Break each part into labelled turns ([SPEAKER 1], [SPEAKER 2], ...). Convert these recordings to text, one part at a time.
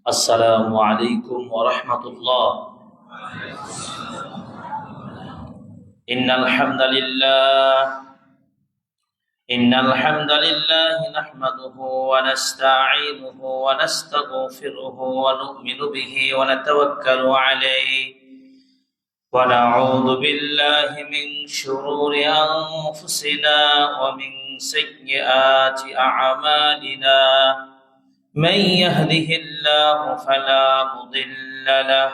[SPEAKER 1] السلام عليكم ورحمة الله. إن الحمد لله نحمده ونستعينه ونستغفره ونؤمن به ونتوكل عليه ونعوذ بالله من شرور أنفسنا ومن سيئات أعمالنا. من يهده الله فلا مضل له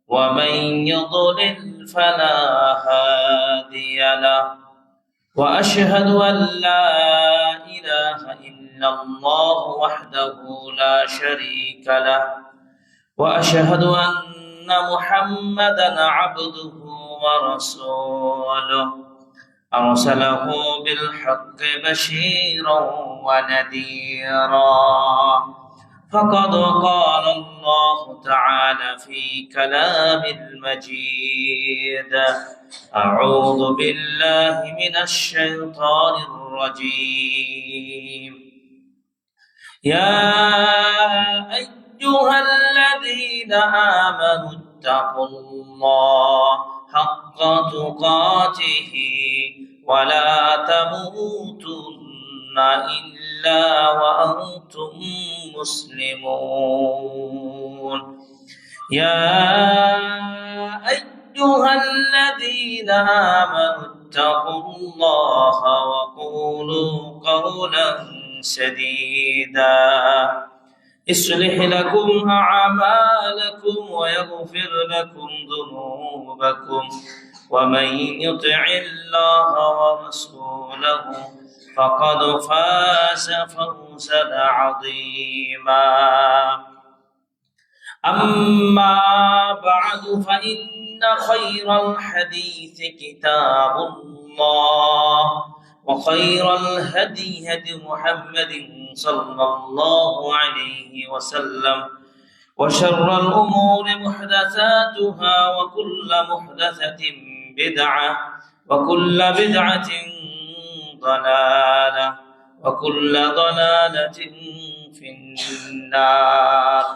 [SPEAKER 1] ومن يضلل فلا هادي له وأشهد أن لا إله إلا الله وحده لا شريك له وأشهد أن محمدا عبده ورسوله أرسله بالحق بشيرا ونذيرا. فقد قال الله تعالى في كلام المجيد: أعوذ بالله من الشيطان الرجيم. يا أيها الذين آمنوا اتقوا الله حق تقاته ولا تموتن إلا وأنتم مسلمون. يا أيها الذين آمنوا اتقوا الله وقولوا قولا سديدا يصلح لكم أعمالكم ويغفر لكم ذنوبكم ومن يطع الله ورسوله فقد فاز فوزا عظيما. أما بعد فإن خير الحديث كتاب الله وخير الهدي هدي محمد صلى الله عليه وسلم وشر الأمور محدثاتها وكل محدثة بدعة وكل بدعة ضلالة وكل ضلالة في النار.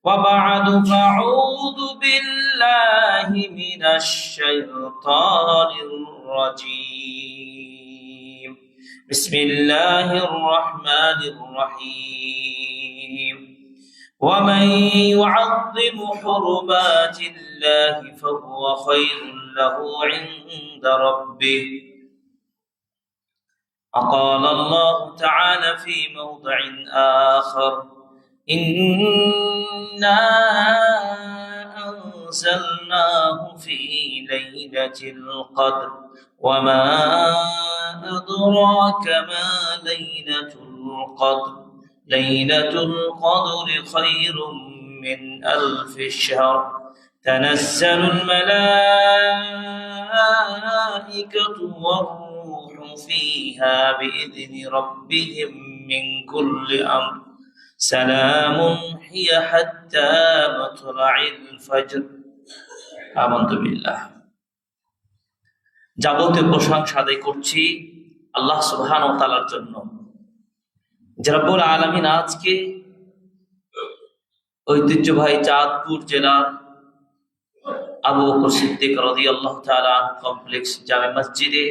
[SPEAKER 1] وبعد فأعوذ بالله من الشيطان الرجيم. بسم الله الرحمن الرحيم. ومن يعظم حرمات الله فهو خير له عند ربه. وقال الله تعالى في موضع آخر: إنا أنزلناه في ليلة القدر وما أدراك ما ليلة القدر. ليلة القدر خير من 1000 شهر. تنزل الملائكة والروح فيها بإذن ربهم من كل أمر. سلام هي حتى مطلع الفجر. آمنت بالله. যাবতীয় প্রশংসা আদায় করছি আল্লাহ সুবহানাহু ওয়া তাআলার জন্য, যে রব্বুল আলামিন আজকে ঐতিহ্যবাহী চাঁদপুর জেলার আবু বকর সিদ্দিক রাদিয়াল্লাহু তাআলা কমপ্লেক্স জামে মসজিদে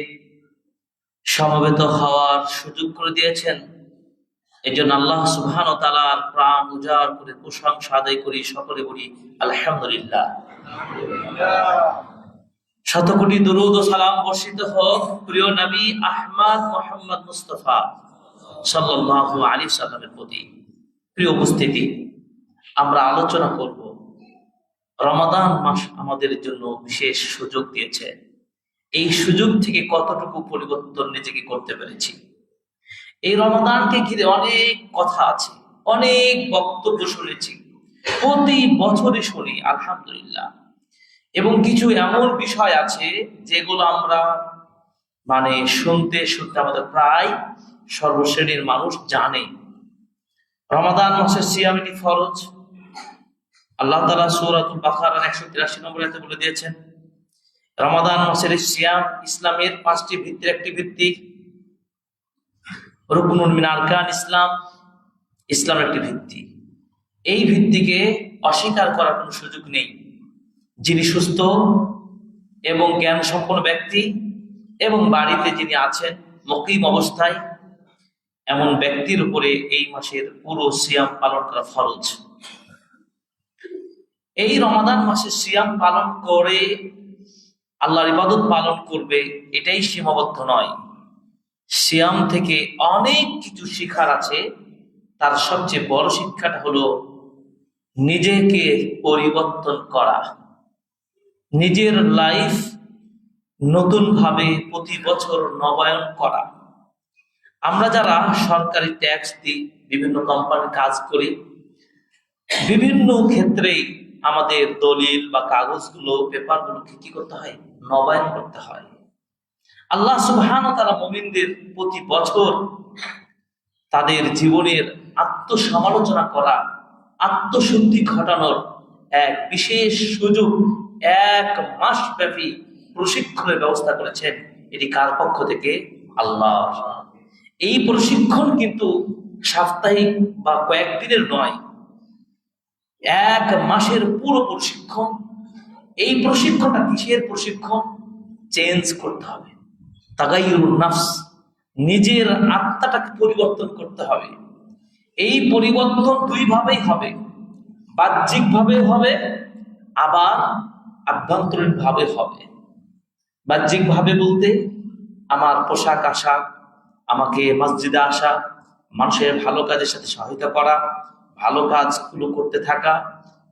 [SPEAKER 1] সমবেত হওয়ার সুযোগ করে দিয়েছেন। এই জন্য আল্লাহ সুবহানাহু ওয়া তাআলার প্রাণ উজাড় করে প্রশংসা আদায় করি, সকলে বলি আলহামদুলিল্লাহ। শত কোটি দরুদ ও সালাম বর্ষিত হোক প্রিয় নবী আহমদ মুহাম্মদ মুস্তাফা সাল্লাল্লাহু আলাইহি সাল্লামের প্রতি। প্রিয় উপস্থিতি, আমরা আলোচনা করব রমাদান মাস আমাদের জন্য বিশেষ সুযোগ দিয়েছে। এই সুযোগ থেকে কতটুকু পরিবর্তন নিজেকে করতে পেরেছি। এই রমাদানকে ঘিরে অনেক কথা আছে, অনেক বক্তব্য শুনেছি, প্রতি বছরই শুনি আলহামদুলিল্লাহ। এবং কিছু এমন বিষয় আছে যেগুলো আমরা শুনতে শুনতে আমাদের প্রায় সর্বশ্রেণীর মানুষ জানে। রমাদান মাসের সিয়াম এটি ফরজ। আল্লাহ তাআলা সূরাতুল বাকারার 183 নম্বর আয়াতে বলে দিয়েছেন, রমাদান মাসের সিয়াম ইসলামের 5টি ভিত্তির একটি ভিত্তি। রুকনুন মিন আরকান ইসলাম, ইসলামের একটি ভিত্তি। এই ভিত্তিকে অস্বীকার করার কোনো সুযোগ নেই। যিনি সুস্থ এবং জ্ঞান সম্পন্ন ব্যক্তি এবং বাড়িতে যিনি আছেন মুকিম অবস্থায়, এমন ব্যক্তির উপরে এই মাসের পুরো সিয়াম পালন করা ফরজ। এই রমাদান মাসে সিয়াম পালন করে আল্লাহর ইবাদত পালন করবে, এটাই সীমাবদ্ধ নয়। সিয়াম থেকে অনেক কিছু শিখার আছে। তার সবচেয়ে বড় শিক্ষাটা হলো নিজেকে পরিবর্তন করা, নিজের লাইফ নতুন ভাবে প্রতি বছর নবায়ন করা। আমরা যারা সরকারি ট্যাক্স দিই, বিভিন্ন কোম্পানি কাজ করি, বিভিন্ন ক্ষেত্রেই আমাদের দলিল বা কাগজগুলো পেপারগুলোকে কি করতে হয়? নবায়ন করতে হয়। আল্লাহ সুবহানাহু ওয়া তাআলা মুমিনদের প্রতি বছর তাদের জীবনের আত্মসমালোচনা করা, আত্মশুদ্ধি ঘটানোর এক বিশেষ সুযোগ, 1 মাস ব্যাপী প্রশিক্ষণের ব্যবস্থা করেছেন। এটি কার পক্ষ থেকে? আল্লাহ। এই প্রশিক্ষণ কিন্তু সাপ্তাহিক বা কয়েকদিনের নয়, 1 মাসের পুরো প্রশিক্ষণ। এই প্রশিক্ষণটা কিসের প্রশিক্ষণ? চেঞ্জ করতে হবে, তাগায়ুরুন নাফস, নিজের আত্মাটাকে পরিবর্তন করতে হবে। এই পরিবর্তন 2 ভাবেই হবে, বাহ্যিক ভাবে হবে, আবার আভ্যন্তরীণ ভাবে হবে। বাহ্যিক ভাবে বলতে আমার পোশাক আশাক, আমাকে মসজিদে আসা, মানুষের ভালো কাজের সাথে সহায়তা করা, ভালো কাজগুলো করতে থাকা,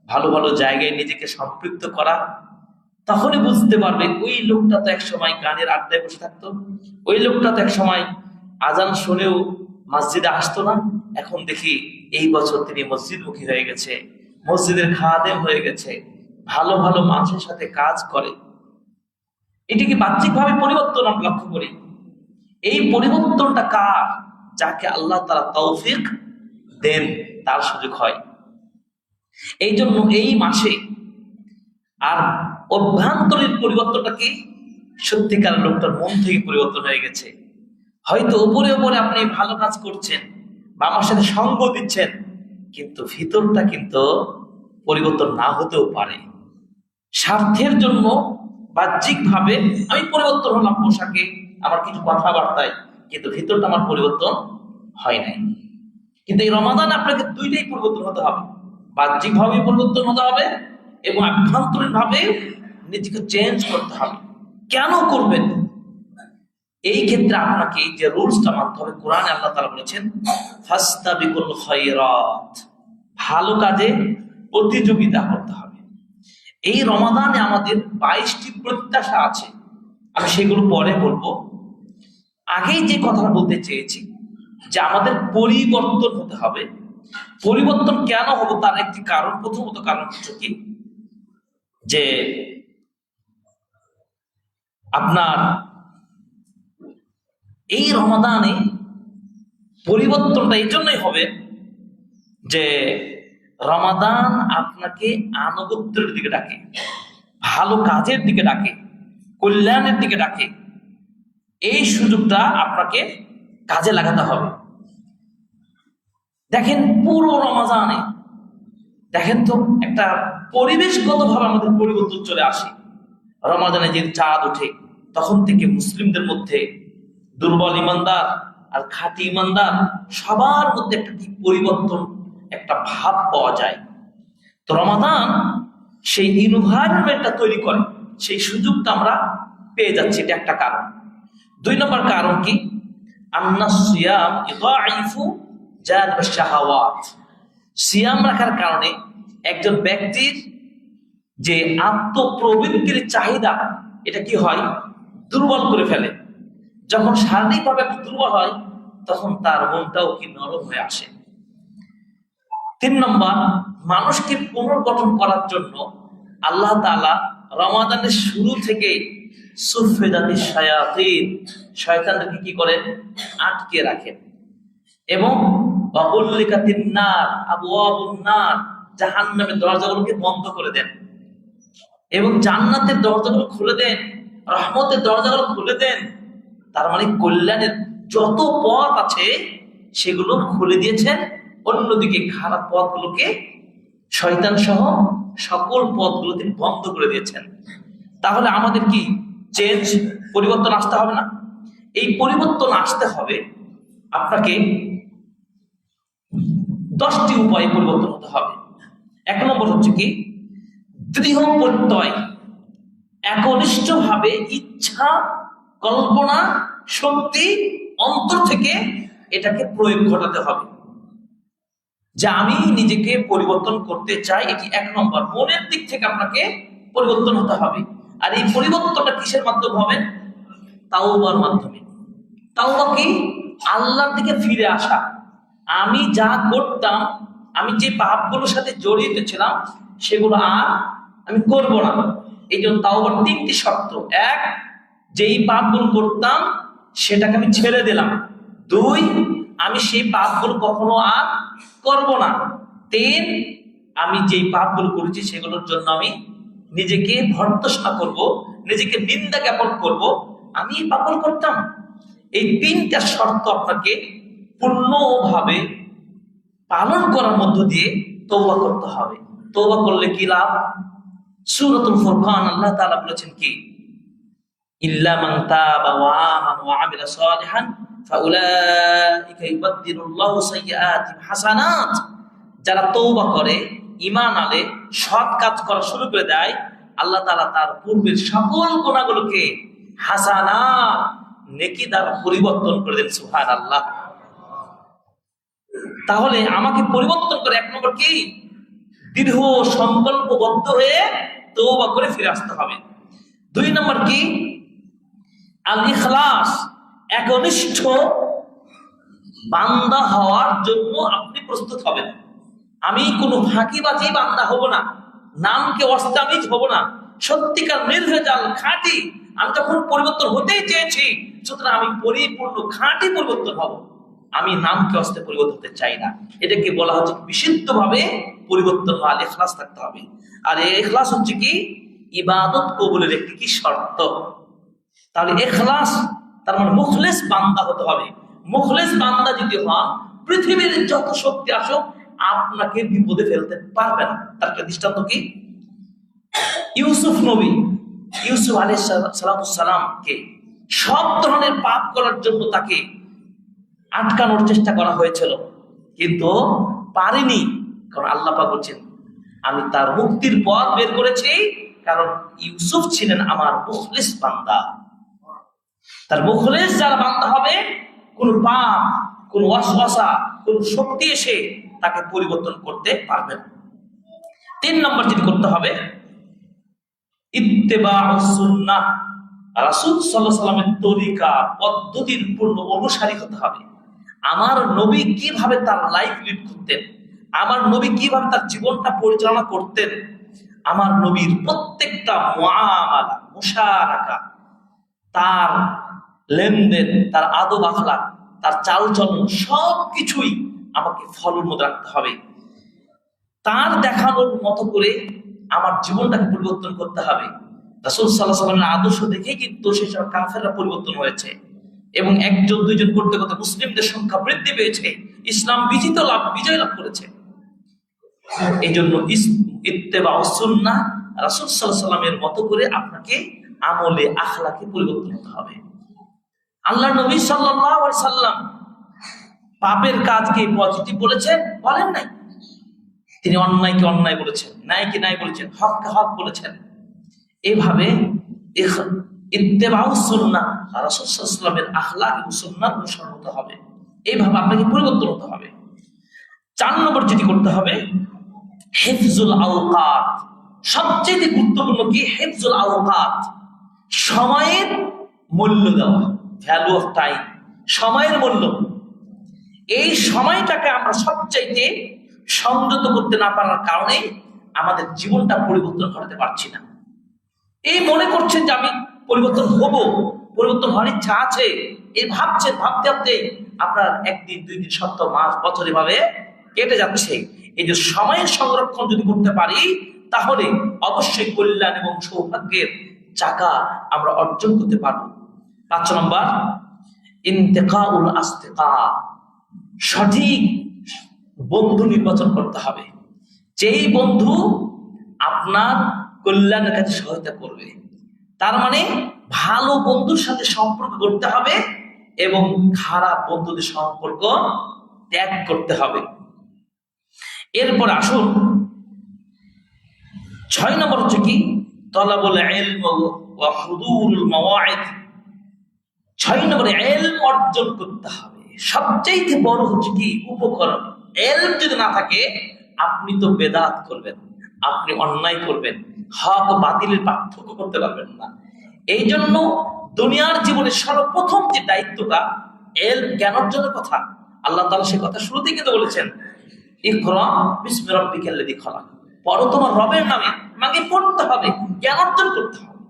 [SPEAKER 1] ভালো ভালো জায়গায় নিজেকে সম্পৃক্ত করা। তখনই বুঝতে পারবে ওই লোকটা তো একসময় গানের আড্ডায় বসে থাকতো, ওই লোকটা তো একসময় আজান শুনেও মসজিদে আসতো না, এখন দেখি এই বছর তিনি মসজিদমুখী হয়ে গেছে, মসজিদের খাদেম হয়ে গেছে, ভালো ভালো মানুষের সাথে কাজ করে। এটিকে বাহ্যিকভাবে পরিবর্তন আমরা লক্ষ্য করি। এই পরিবর্তনটা কার? যাকে আল্লাহ তাআলা তৌফিক দেন, তার সুযোগ হয়। এই জন্য এই মাসে আর অভ্যন্তরীণ পরিবর্তনটা কি? সত্যিকার লোকটার মন থেকে পরিবর্তন হয়ে গেছে। হয়তো উপরে উপরে আপনি ভালো কাজ করছেন বা আমার সাথে সঙ্গ দিচ্ছেন, কিন্তু ভিতরটা কিন্তু পরিবর্তন না হতেও পারে। স্বার্থের জন্য বাহ্যিক ভাবে আমি পরিবর্তন হলাম পোশাকে, আমার কিছু কথাবার্তায়, কিন্তু ভিতরটা আমার পরিবর্তন হয় নাই। কিন্তু এই রমাদান আপনাকে 2টাই পরিবর্তন হতে হবে, বাহ্যিক ভাবে পরিবর্তন হতে হবে এবং আভ্যন্তরীণ ভাবে নিজেকে চেঞ্জ করতে হবে। কেন করবেন? এই ক্ষেত্রে আপনাকে যে রুলসটা মানতে হবে, কোরআনে আল্লাহ তাআলা বলেছেন ফাস্তাবিকুল খায়রাত, ভালো কাজে প্রতিযোগিতা করতে হবে। এই রমাদানে আমাদের 22টি প্রত্যাশা আছে, আমি সেগুলো পরে বলবো। আগেই যে কথাটা বলতে চেয়েছি যে আমাদের পরিবর্তন হতে হবে। পরিবর্তন কেন হবে তার একটি কারণ, প্রথমত কারণ হচ্ছে কি, যে আপনার এই রমাদানে পরিবর্তনটা এই জন্যই হবে যে রমাদান আপনাকে আনুগত্যের দিকে ডাকে, ভালো কাজের দিকে ডাকে, কল্যাণের দিকে ডাকে। এই সুযোগটা আপনাকে কাজে লাগাতে হবে। দেখেন পুরো রমাদানে দেখেন তো একটা পরিবেশগত ভাবে আমাদের পরিবর্তন চলে আসে। রমাদানে যে চাঁদ ওঠে তখন থেকে মুসলিমদের মধ্যে দুর্বল ইমানদার আর খাঁটি ইমানদার সবার মধ্যে একটা কি পরিবর্তন, একটা ভাব পাওয়া যায়। তো রমাদান সেই এনভায়রনমেন্টটা তৈরি করে, সেই সুযোগটা আমরা পেয়ে যাচ্ছি, এটা একটা কারণ। 2 নম্বর কারণ কি, আন্নাস সিয়াম ইদাইফু জালবাশ শাহাওয়াত। সিয়াম রাখার কারণে একজন ব্যক্তির যে আত্মপ্রবৃত্তির চাহিদা, এটা কি হয়? দুর্বল করে ফেলে। যখন শারীরিকভাবে একটু দুর্বল হয় তখন তার মনটাও কি নরম হয়ে আসে। 3 নম্বর, মানুষকে পুনর্গঠন করার জন্য আল্লাহ তাআলা রমাদানের শুরু থেকে সুফেদাতি শায়াতিন, শয়তানদেরকে কি করেন? আটকে রাখেন। এবং ওয়াগুল্লিকাতিন নার আবওয়াবুন নার, জাহান্নামের দরজাগুলোকে বন্ধ করে দেন এবং জান্নাতের দরজাগুলো খুলে দেন, রহমতের দরজাগুলো খুলে দেন। তার মানে কল্যাণের যত পথ আছে সেগুলো খুলে দিয়েছেন, অন্যদিকে খারাপ পথগুলোকে শয়তান সহ সকল পথগুলো তিনি বন্ধ করে দিয়েছেন। তাহলে আমাদের কি পরিবর্তন আসতে হবে না? এই পরিবর্তন আসতে হবে আপনাকে 10টি উপায়ে পরিবর্তন হতে হবে। 1 নম্বর হচ্ছে কি, দৃঢ় প্রত্যয়, একনিষ্ঠ ভাবে ইচ্ছা, কল্পনা শক্তি অন্তর থেকে এটাকে প্রয়োগ ঘটাতে হবে যে আমি নিজেকে পরিবর্তন করতে চাই। এটি 1 নম্বর। মনের দিক থেকে আপনাকে পরিবর্তন হতে হবে। আর এই পরিবর্তনটা কিসের মাধ্যমে হবে? তাওবার মাধ্যমে। তাওবা কি? আল্লাহর দিকে ফিরে আসা। আমি যা করতাম, আমি যে পাপগুলোর সাথে জড়িত ছিলাম সেগুলো আর আমি করব না। এই জন্য তাওবার 3টি শর্ত। 1, যেই পাপগুলো করতাম সেটাকে আমি ছেড়ে দিলাম। 2, আমি সেই পাপগুলো কখনো আর করব না। 3, আমি যেই পাপগুলো করেছি সেগুলোর জন্য আমি নিজেকে ভর্ৎসনা করব, নিজেকে নিন্দা জ্ঞাপন করব, আমি এই পাপগুলো করতাম। এই 3টা শর্ত আপনাকে পূর্ণভাবে পালন করার মধ্য দিয়ে তওবা করতে হবে। তওবা করলে কি লাভ? সূরাতুল ফুরকান আল্লাহ তাআলা বলেছেন কি, ইল্লা মান তাবা ওয়া আমানা ওয়া আমিলা সালিহান ফাউলাইকা ইউবাদদিলুল্লাহু সাইয়্যাতিহিম হাসানাত। যারা তওবা করে, ঈমান আনে, সৎ কাজ করা শুরু করে দেয়, আল্লাহ তাআলা তার পূর্বের সকল গুনাহগুলোকে হাসানাত, নেকি দ্বারা পরিবর্তন করে দেন। সুবহানাল্লাহ। তাহলে আমাকে পরিবর্তন করে 1 নম্বর কি, দৃঢ় সংকল্পবদ্ধ হয়ে তওবা করে ফিরে আসতে হবে। 2 নম্বর কি, আল ইখলাস, একনিষ্ঠ বান্দা হওয়ার জন্য আপনি প্রস্তুত হবেন। আমি কোনো ফাঁকিবাজি বান্দা হব না, নামকে অস্তামিজ হব না, সত্যিকার নির্ভেজাল খাঁটি। আমি যখন পরিবর্তন হতেই চেয়েছি, সুতরাং আমি পরিপূর্ণ খাঁটি পরিবর্তন হব। আমি নামকে অস্তে পরিবর্তন হতে চাই না। এটাকে বলা হচ্ছে বিশুদ্ধভাবে পরিবর্তন হওয়া, ইখলাস থাকতে হবে। আর এই ইখলাস হচ্ছে কি, ইবাদত কবুলের একটি কি শর্ত। তাহলে ইখলাস তার মানে মুখলেস বান্দা হতে হবে। মুখলেস বান্দা যদি হন, পৃথিবীর যত শক্তি আসুক আপনাকে বিপদে ফেলতে পারবে না। তার একটা দৃষ্টান্ত কি, ইউসুফ নবী, ইউসুফ আলাইহিস সালামকে সব ধরনের পাপ করার জন্য তাকে আটকানোর চেষ্টা করা হয়েছিল, কিন্তু পারেনি। কারণ আল্লাহ পাক বলছেন, আমি তার মুক্তির পথ বের করেছি, কারণ ইউসুফ ছিলেন আমার মুখলিস বান্দা। তার মুখলিস যারা বান্দা হবে, কোন পাপ, কোন ওয়াসওয়াসা, কোন শক্তি এসে তাকে পরিবর্তন করতে পারবে না। 3 নম্বর যেটি করতে হবে, ইত্তেবাউস সুন্নাহ, রাসূল সাল্লাল্লাহু আলাইহি ওয়াসাল্লামের তরিকা পদ্ধতির পূর্ণ অনুসারী হতে হবে। আমার নবী কিভাবে তার লাইফ লিড করতেন, আমার নবী কিভাবে তার জীবনটা পরিচালনা করতেন, আমার নবীর প্রত্যেকটা মুআমালা, মুশারাকা, তার লেনদেন, তার আদব আখলাক, তার চালচলন সবকিছুই আমাকে ফলোর মধ্যে রাখতে হবে। তার দেখানোর মতো করে আমার জীবনটাকে পরিবর্তন করতে হবে। রাসূল সাল্লাল্লাহু আলাইহি ওয়াসাল্লামের আদর্শ দেখেই কিন্তু সেসব কাফেররা পরিবর্তন হয়েছে, এবং 1জন 2জন করতে করতে মুসলিমদের সংখ্যা বৃদ্ধি পেয়েছে, ইসলাম বিজয় লাভ করেছে। এই জন্য ইত্তেবাউস সুন্নাহ, রাসূল সাল্লাল্লাহু আলাইহি ওয়াসাল্লামের মতো করে আপনাকে আমলে আখলাকে পরিবর্তন হতে হবে। আল্লাহ নবী সাল্লাল্লাহু আলাইহি ওয়াসাল্লাম পাপের কাজকে পজিটিভ বলেছেন? বলেন নাই। তিনি অন্যায়কে অন্যায় বলেছেন, ন্যায়কে ন্যায় বলেছেন, হককে হক বলেছেন। এইভাবে ইত্তেবাউস সুন্নাহ, রাসূল সাল্লাল্লাহু আলাইহি ওয়াসাল্লামের আখলাক এবং সুন্নাত অনুসরণ করতে হবে। এইভাবে আপনাকে পরিবর্তন হতে হবে। 4 নম্বর যেটি করতে হবে, হিফজুল আওকাত। সবচেয়ে গুরুত্বপূর্ণ কি, হিফজুল আওকাত, সময়ের মূল্য দেওয়া, ভ্যালু অফ টাইম, সময়ের মূল্য। এই সময়টাকে আমরা সবচাইতে সংযত করতে না পারার কারণে আমাদের জীবনটা পরিবর্তন করতে পারছি না। এই মনে করছেন যে আমি পরিবর্তন হব, পরিবর্তন হওয়ার ইচ্ছা আছে, এই ভাবছেন, ভাবতে ভাবতে আপনার 1 দিন 2 দিন, সপ্তাহ, মাস, বছর এভাবে কেটে যাচ্ছে। এই যে সময়ের সংরক্ষণ যদি করতে পারি, তাহলে অবশ্যই কল্যাণ এবং সৌভাগ্যের চাকা আমরা অর্জন করতে পারবো। 5 নম্বর, ইন্তেকাউল আস্তেকা, সঠিক বন্ধু নির্বাচন করতে হবে। যেই বন্ধু আপনার কল্যাণের কাছে সহায়তা করবে। তার মানে ভালো বন্ধুর সাথে সম্পর্ক করতে হবে এবং খারাপ বন্ধুদের সম্পর্ক ত্যাগ করতে হবে। এরপর আসুন 6 নম্বর হচ্ছে কি তলাবুল ইলম ওয়া হুদুরুল মাওয়াইদ। 6 নম্বরে ইলম অর্জন করতে হবে। সবচেয়ে বড় হচ্ছে কি উপকরণ। ইলম যদি না থাকে আপনি তো বেদাত করবেন, আপনি অন্যায় করবেন, হক বাতিলের পার্থক্য করতে পারবেন না। এই জন্য দুনিয়ার জীবনে সর্বপ্রথম যে দায়িত্বটা ইলম, জ্ঞান অর্জনের কথা। আল্লাহ তাআলা সে কথা শুরুতেই কিন্তু বলেছেন, ইকরা বিসমি রাব্বিকাল্লাযী খালাক, পড়ো তোমার রবের নামে। আমাকে পড়তে হবে, জ্ঞান অর্জন করতে হবে।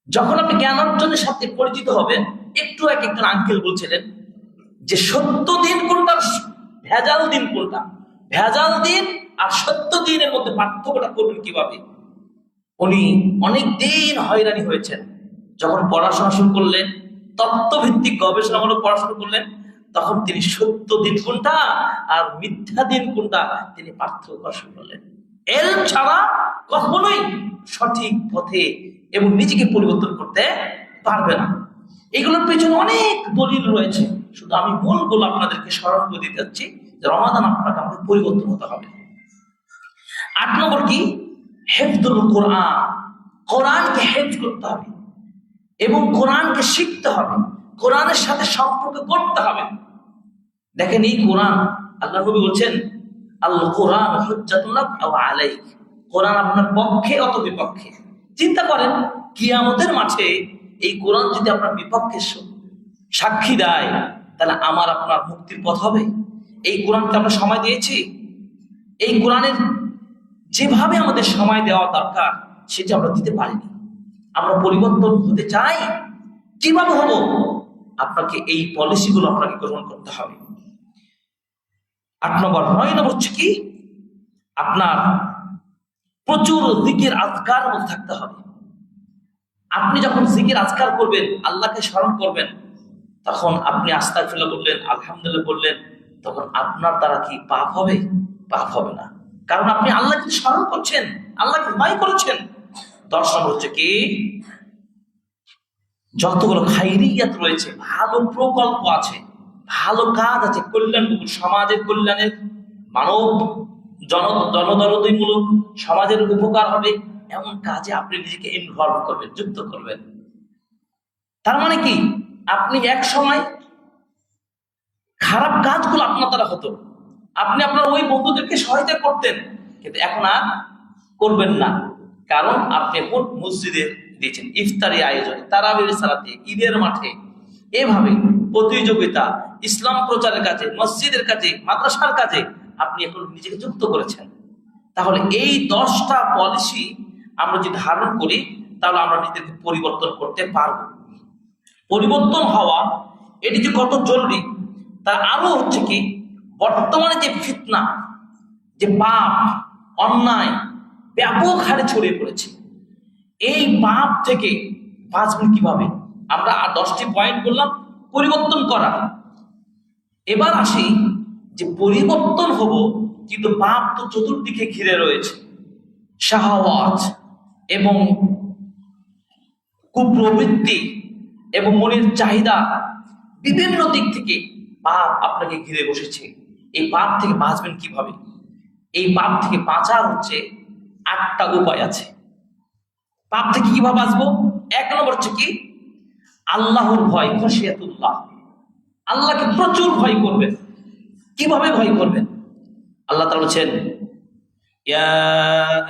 [SPEAKER 1] যখন আপনি জ্ঞান অর্জনের সাথে পরিচিত হবেন, একটু একজন আঙ্কেল বলছিলেন যে সত্য দিন কোনটা, ভেজাল দিন কোনটা। ভেজাল দিন আর সত্য দিনের মধ্যে পার্থক্যটা করবেন কিভাবে। উনি অনেক দিন হয়রানি হয়েছেন। যখন পড়াশোনা শুরু করলেন, তত্ত্বভিত্তিক গবেষণামূলক পড়াশোনা করলেন, তখন তিনি সত্য দিন কোনটা আর মিথ্যা দিন কোনটা তিনি পার্থক্য করা শুরু করলেন। ইলম ছাড়া কখনোই সঠিক পথে এবং নিজেকে পরিবর্তন করতে পারবে না। এগুলোর পেছনে অনেক দলিল রয়েছে, শুধু আমি মূলগুলো আপনাদেরকে স্মরণ করে দিতে যাচ্ছি যে রমাদান আপনাকে আমাদের পরিবর্তন হতে হবে। 8 নম্বর কি হিফজুল কোরআন। কোরআনকে হেফজ করতে হবে এবং কোরআনকে শিখতে হবে, কোরআনের সাথে সম্পর্ক করতে হবে। দেখেন এই কোরআন, আল্লাহ নবী বলছেন আল কোরআন হুজ্জাতুন লাক আও আলাইক। কোরআন আপনার পক্ষে অথবা বিপক্ষে। চিন্তা করেন কিয়ামতের মাঠে এই কোরআন যদি আপনার বিপক্ষে সাক্ষী দেয়, তাহলে আমার আপনার মুক্তির পথ হবে? এই কোরআনকে আমরা সময় দিয়েছি? এই কোরআনের যেভাবে আমাদের সময় দেওয়া দরকার সেটা আমরা দিতে পারিনি। আমরা পরিবর্তন হতে চাই, কিভাবে হব? আপনাকে এই পলিসিগুলো আপনাকে গ্রহণ করতে হবে। 8 নম্বর। 9 নম্বর হচ্ছে কি আপনার প্রচুর জিকির আজকার মধ্যে থাকতে হবে। আপনি যখন জিকির আজকার করবেন, আল্লাহকে স্মরণ করবেন, তখন আপনি আস্তাগফিরুল্লাহ বললেন, আলহামদুলিল্লাহ বললেন, তখন আপনার দ্বারা কি পাপ হবে? পাপ হবে না, কারণ আপনি আল্লাহকে স্মরণ করছেন, আল্লাহকে ভয় করেছেন। 10 নম্বর হচ্ছে কি যতগুলো খাইরিয়াত রয়েছে, ভালো প্রকল্প আছে, ভালো কাজ আছে, কল্যাণমূলক, সমাজের কল্যাণের, মানব জনদরদীমূলক, সমাজের উপকার হবে এমন কাজে আপনি নিজেকে ইনভলভ করবেন, যুক্ত করবেন। তার মানে কি আপনি এক সময় খারাপ কাজগুলো আপনার দ্বারা হতো, আপনি আপনার ওই বন্ধুদেরকে সহায়তা করতেন, কিন্তু এখন আর করবেন না, কারণ আপনি এখন মসজিদে দিয়েছেন, ইফতারি আয়োজন, তারাবির সালাতে, ঈদের মাঠে, এভাবে প্রতিযোগিতা, ইসলাম প্রচারের কাজে, মসজিদের কাজে, মাদ্রাসার কাজে আপনি এখন নিজেকে যুক্ত করেছেন। তাহলে এই 10টা পলিসি আমরা যদি ধারণ করি, তাহলে আমরা নিজেকে পরিবর্তন করতে পারবো। পরিবর্তন হওয়া এটি যে কত জরুরি, তা আরো হচ্ছে কি বর্তমানে যে ফিতনা, যে পাপ অন্যায় ব্যাপক হারে ছড়িয়ে পড়েছে, এই পাপ থেকে বাঁচবেন কিভাবে? আমরা 10টি পয়েন্ট বললাম পরিবর্তন করা। এবার আসি যে পরিবর্তন হব, কিন্তু পাপ তো চতুর্দিকে ঘিরে রয়েছে, শাহওয়াত এবং কুপ্রবৃত্তি এবং মনের চাহিদা, বিভিন্ন দিক থেকে পাপ আপনাকে ঘিরে বসেছে। এই পাপ থেকে বাঁচবেন কিভাবে? এই পাপ থেকে বাঁচার হচ্ছে 8টা উপায় আছে। পাপ থেকে কিভাবে বাঁচবো? 1 নম্বর হচ্ছে কি আল্লাহর ভয়, খশিয়াতুল্লাহ। আল্লাহকে প্রচুর ভয় করবেন। কিভাবে ভয় করবেন? আল্লাহ তাআলা বলেছেন, ইয়া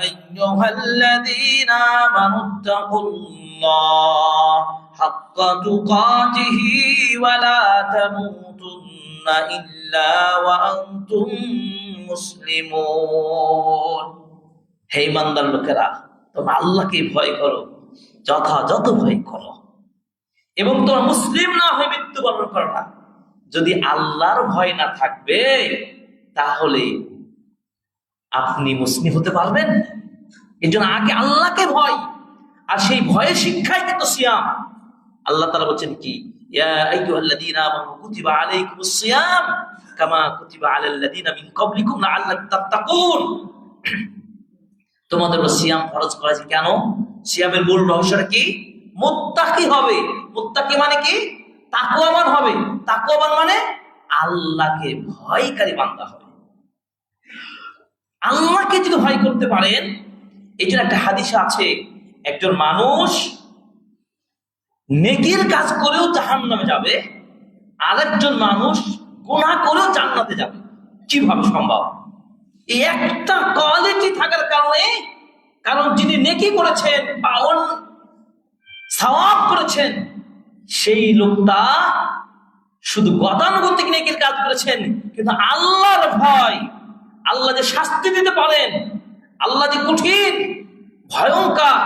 [SPEAKER 1] আইয়ুহাল্লাযীনা আমানুত্তাকুল্লাহ হাক্কা তুকাতিহি ওয়া লা তামুতুন্না ইল্লা ওয়া আনতুম মুসলিমুন। হে ঈমানদার লোকেরা, তোমরা আল্লাহকে ভয় করো, যথাযথ ভয় করো, এবং তোমরা মুসলিম না হয়ে মৃত্যুবরণ করো না। যদি আল্লাহর ভয় না থাকবে, তাহলে আপনি মুসলিম হতে পারবেন? এই জন্য আগে আল্লাহকে ভয়, আর সেই ভয়ের শিক্ষাই কিন্তু সিয়াম। আল্লাহ তাআলা বলছেন কি, ইয়া আইয়ুহাল্লাযীনা আমানু কুতিবা আলাইকুমুস সিয়াম কামা কুতিবা আলাল্লাযীনা মিন ক্বাবলিকুম লাআল্লাকুম তাত্তাকুন। তোমাদের উপর সিয়াম ফরজ করেছি। কেন? সিয়ামের মূল রহস্যটা কি? মুত্তাকি হবে। মুত্তাকি মানে কি? তাকওয়াবান হবে। তাকওয়াবান মানে আল্লাহকে ভয়কারী বান্দা হবে। আল্লাহকে যদি ভয় করতে পারেন, এই জন্য একটা হাদিসে আছে, একজন মানুষ নেকির কাজ করেও জাহান্নামে যাবে, আরেকজন মানুষ গুনাহ করেও জান্নাতে যাবে। কিভাবে সম্ভব? এই একটা কোয়ালিটি থাকার কারণে, কারণ যিনি নেকি করেছেন বা সওয়াব করেছেন, সেই লোকটা শুধু গতানুগতিক নেকির কাজ করেছেন, কিন্তু আল্লাহর ভয়, আল্লাহ যে শাস্তি দিতে পারেন, আল্লাহ যে কঠিন ভয়ঙ্কর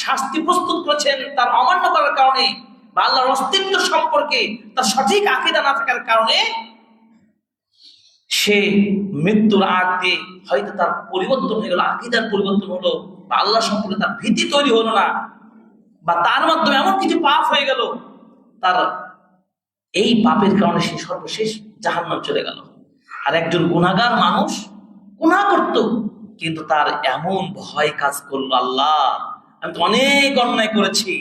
[SPEAKER 1] শাস্তি প্রস্তুত করেছেন তার অমান্য করার কারণে, বা আল্লাহর অস্তিত্ব সম্পর্কে তার সঠিক আকীদা না থাকার কারণে সে মৃত্যুর আগে হয়তো তার পরিবর্তন হয়ে গেল, আকীদার পরিবর্তন হলো, বা আল্লাহ সম্পর্কে তার ভীতি তৈরি হলো না, বা তার মাধ্যমে এমন কিছু পাপ হয়ে গেল, তার এই পাপের কারণে সে সর্বশেষ জাহান্নামে চলে গেল। আর একজন গুনাহগার মানুষ গুনাহ করত, কিন্তু তার এমন ভয় কাজ করলো, আল্লাহ আমি তো অনেক অন্যায় করেছি,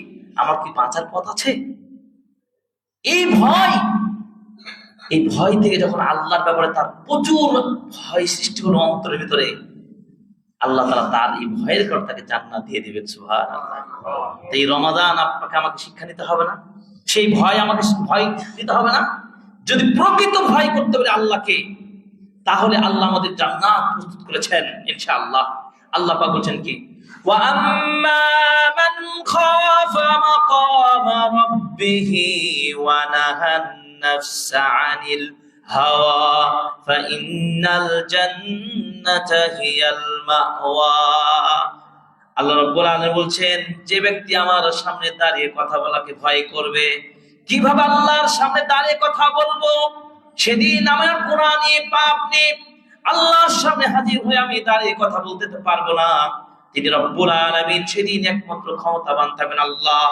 [SPEAKER 1] আমার কি বাঁচার পথ আছে? এই ভয় থেকে যখন আল্লাহর ব্যাপারে তার প্রচুর ভয় সৃষ্টি হলো অন্তরের ভিতরে, আল্লাহ তাআলা তার এই ভয়ের কারণে তাকে জান্নাত দিয়ে দিবেন। সুবহানাল্লাহ। এই রমাদান আপনাকে আমাকে শিক্ষা নিতে হবে না? সেই ভয় আমাকে ভয় দিতে হবে না? যদি প্রকৃত ভয় করতে পারে আল্লাহকে, তাহলে আল্লাহ আমাদের জান্নাত প্রস্তুত করেছেন ইনশাআল্লাহ। আল্লাহ পাক বলেন কি, ওয়া আম্মা মান খাফা মাকামা রাব্বিহি ওয়া নাহান নাফসা আনিল হাওয়া ফাইন্নাল জান্নাতা হিয়াল মাওয়া। আল্লাহ রাব্বুল আলামিন বলছেন, যে ব্যক্তি আমার সামনে দাঁড়িয়ে কথা বলাকে ভয় করবে। কিভাবে আল্লাহর সামনে দাঁড়িয়ে কথা বলবো? সেদিন আমার গুনাহ নিয়ে, পাপ নিয়ে আল্লাহর সামনে হাজির হয়ে আমি দাঁড়িয়ে কথা বলতে তো পারবো না। তিনি রব্বুল আলামিন সেদিন একমাত্র ক্ষমতাবান থাকবেন আল্লাহ।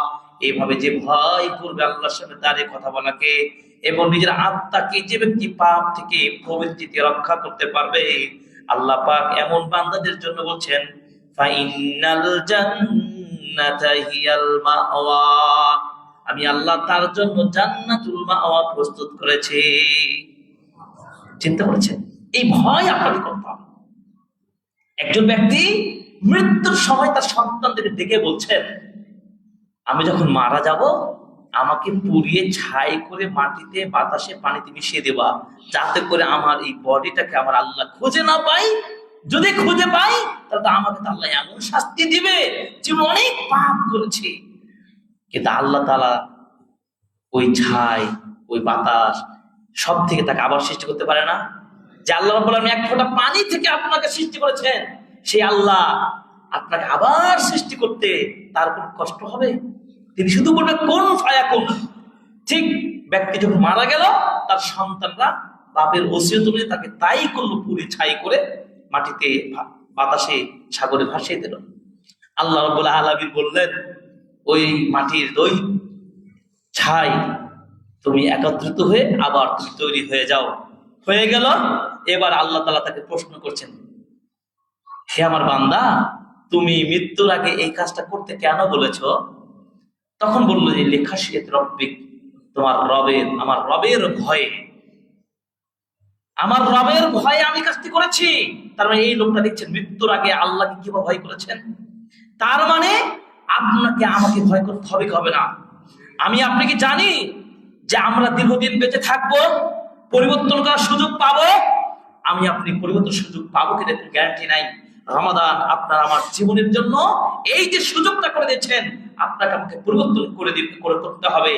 [SPEAKER 1] এইভাবে যে ভয় করবে আল্লাহর সামনে দাঁড়িয়ে কথা বলাকে, এবং নিজের আত্মাকে, যে ব্যক্তি পাপ থেকে প্রবৃত্তি থেকে রক্ষা করতে পারবে, আল্লাহ পাক এমন বান্দাদের জন্য বলছেন, ফাইনাল জান্নাতা হিয়াল মাওয়া, আমি আল্লাহ তার জন্য জান্নাতুল মাওয়া প্রস্তুত করেছি। চিন্তা করেছেন? এই ভয় আপনাকে করতে হবে। একজন ব্যক্তি মৃত্যুর সময় তার সন্তানদের ডেকে বলছেন, আমি যখন মারা যাব আমাকে পুড়িয়ে ছাই করে মাটিতে বাতাসে পানিতে মিশিয়ে দেবা, যাতে করে আমার এই বডিটাকে আমার আল্লাহ খুঁজে না পাই। যদি খুঁজে পাই তাহলে আমাকে তো আল্লাহ এমন শাস্তি দিবে যে অনেক পাপ করেছি। কিন্তু আল্লাহ তাআলা ওই ছাই, ওই বাতাস সব থেকে তাকে আবার সৃষ্টি করতে পারে না? যে আল্লাহ রাব্বুল আলামিন এক ফোঁটা পানি থেকে আপনাকে সৃষ্টি করেছেন, সেই আল্লাহ আপনাকে আবার সৃষ্টি করতে তার কোনো কষ্ট হবে? তিনি শুধু বলবে কোন ফায়াকুন। ঠিক ব্যক্তি যখন মারা গেল, তার সন্তানরা বাপের ওসিয়ত অনুযায়ী তাকে তাই করলো, পুড়ে ছাই করে মাটিতে বাতাসে সাগরে ভাসিয়ে দিল। আল্লাহ রাব্বুল আলামিন বললেন, ওই মাটির ওই ছাই তুমি একত্রিত হয়ে আবার তুমি তৈরি হয়ে যাও। হয়ে গেল। এবার আল্লাহ তাআলা তাকে প্রশ্ন করছেন, হে আমার বান্দা, তুমি মৃত্যুর আগে এই কাজটা করতে কেন বলেছো? তখন বললো যে লিখাশিয়াত রব্বিক, তোমার রবের, আমার রবের ভয়ে, আমার রবের ভয়ে আমি কাজটি করেছি। তার মানে এই লোকটা দেখছেন মৃত্যুর আগে আল্লাহকে কিভাবে ভয় করেছেন। তার মানে আপনাকে আমাকে ভয় করতে হবে কি হবে না? আমি আপনি কি জানি যে আমরা দীর্ঘদিন বেঁচে থাকবো, পরিবর্তন করার সুযোগ পাবো? আমি আপনি পরিবর্তন সুযোগ পাবো কিনা গ্যারান্টি নাই। রমাদান আপনার আমার জীবনের জন্য এই যে সুযোগটা করে দিচ্ছেন, আপনাকে আমাকে পরিবর্তন করে করতে হবে।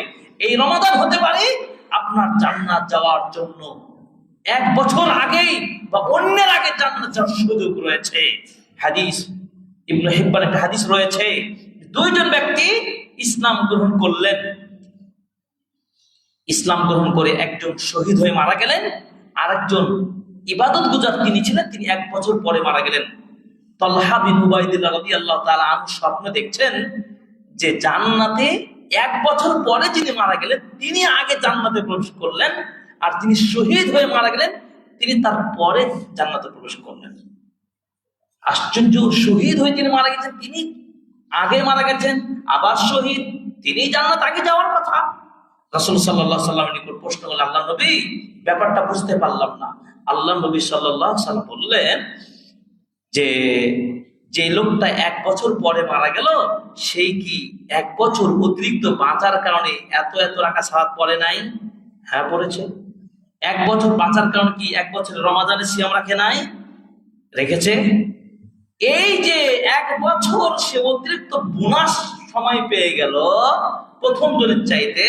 [SPEAKER 1] এই রমাদান হতে পারে আপনার জান্নাত যাওয়ার জন্য 1 বছর আগেই বা অন্যের আগে জান্নাত যাওয়ার সুযোগ রয়েছে। হাদিস ইবনে হিব্বান একটা হাদিস রয়েছে, 2 জন ব্যক্তি ইসলাম গ্রহণ করলেন। ইসলাম গ্রহণ করে একজন শহীদ হয়ে মারা গেলেন, আরেকজন ইবাদত গুজার তিনি ছিলেন, তিনি 1 বছর পরে মারা গেলেন। তালহা বিন উবাইদুল্লাহ রাদিয়াল্লাহু তাআলা আনহু স্বপ্ন দেখছেন যে জান্নাতে 1 বছর পরে যিনি মারা গেলেন তিনি আগে জান্নাতে প্রবেশ করলেন, আর যিনি শহীদ হয়ে মারা গেলেন তিনি তার পরে জান্নাতে প্রবেশ করলেন। আশ্চর্য, শহীদ হয়ে তিনি মারা গেছেন, তিনি আগে মারা গেছেন, আবার শহীদ, তিনি জান্নাত আগে যাওয়ার কথা। রাসূল সাল্লাল্লাহু আলাইহি সাল্লামের নিকট প্রশ্ন করলেন, আল্লাহ নবী ব্যাপারটা বুঝতে পারলাম না। আল্লাহ নবী সাল্লাল্লাহু আলাইহি সাল্লাম বললেন যে যে লোকটা 1 বছর পরে মারা গেল, সেই কি 1 বছর অতিরিক্ত বাঁচার কারণে এত এত রাকাত সালাত পড়ে নাই? হ্যাঁ পড়েছে। 1 বছর বাঁচার কারণে কি 1 বছর রমাদানের সিয়াম রাখে নাই? রেখেছে। এই যে 1 বছর সে অতিরিক্ত বোনাস সময় পেয়ে গেল প্রথম জনের চাইতে,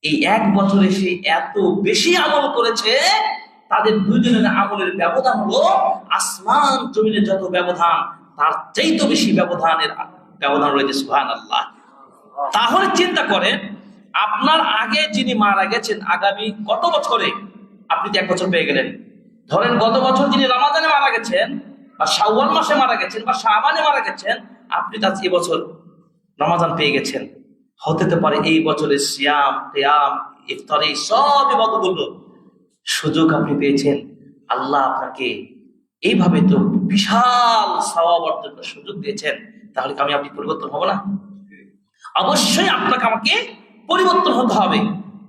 [SPEAKER 1] এই 1 বছরে সে এত বেশি আমল করেছে, তাদের দুজনের আমলের ব্যবধান হলো আসমান জমিনের যত ব্যবধান, তার চাইতে বেশি ব্যবধান রয়েছে। সুবহানাল্লাহ। তাহলে চিন্তা করেন, আপনার আগে যিনি মারা গেছেন আগামী গত বছরে, আপনি তো 1 বছর পেয়ে গেলেন। ধরেন গত বছর যিনি রমাদানে মারা গেছেন, বা শাওয়াল মাসে মারা গেছেন, বা শাবানে মারা গেছেন, আপনি তো এই বছর রমাদান পেয়ে গেছেন। হতে পারে এই বছরের সিয়াম, কিয়াম, ইফতারি সব ইবাদতগুলো সুযোগ আপনি পেয়েছেন। আল্লাহ আপনাকে এইভাবে তো বিশাল সওয়াব অর্জনের সুযোগ দিয়েছেন, তাহলে কি আপনি পরিবর্তন হব না? অবশ্যই আপনাকে আমাকে পরিবর্তন হতে হবে।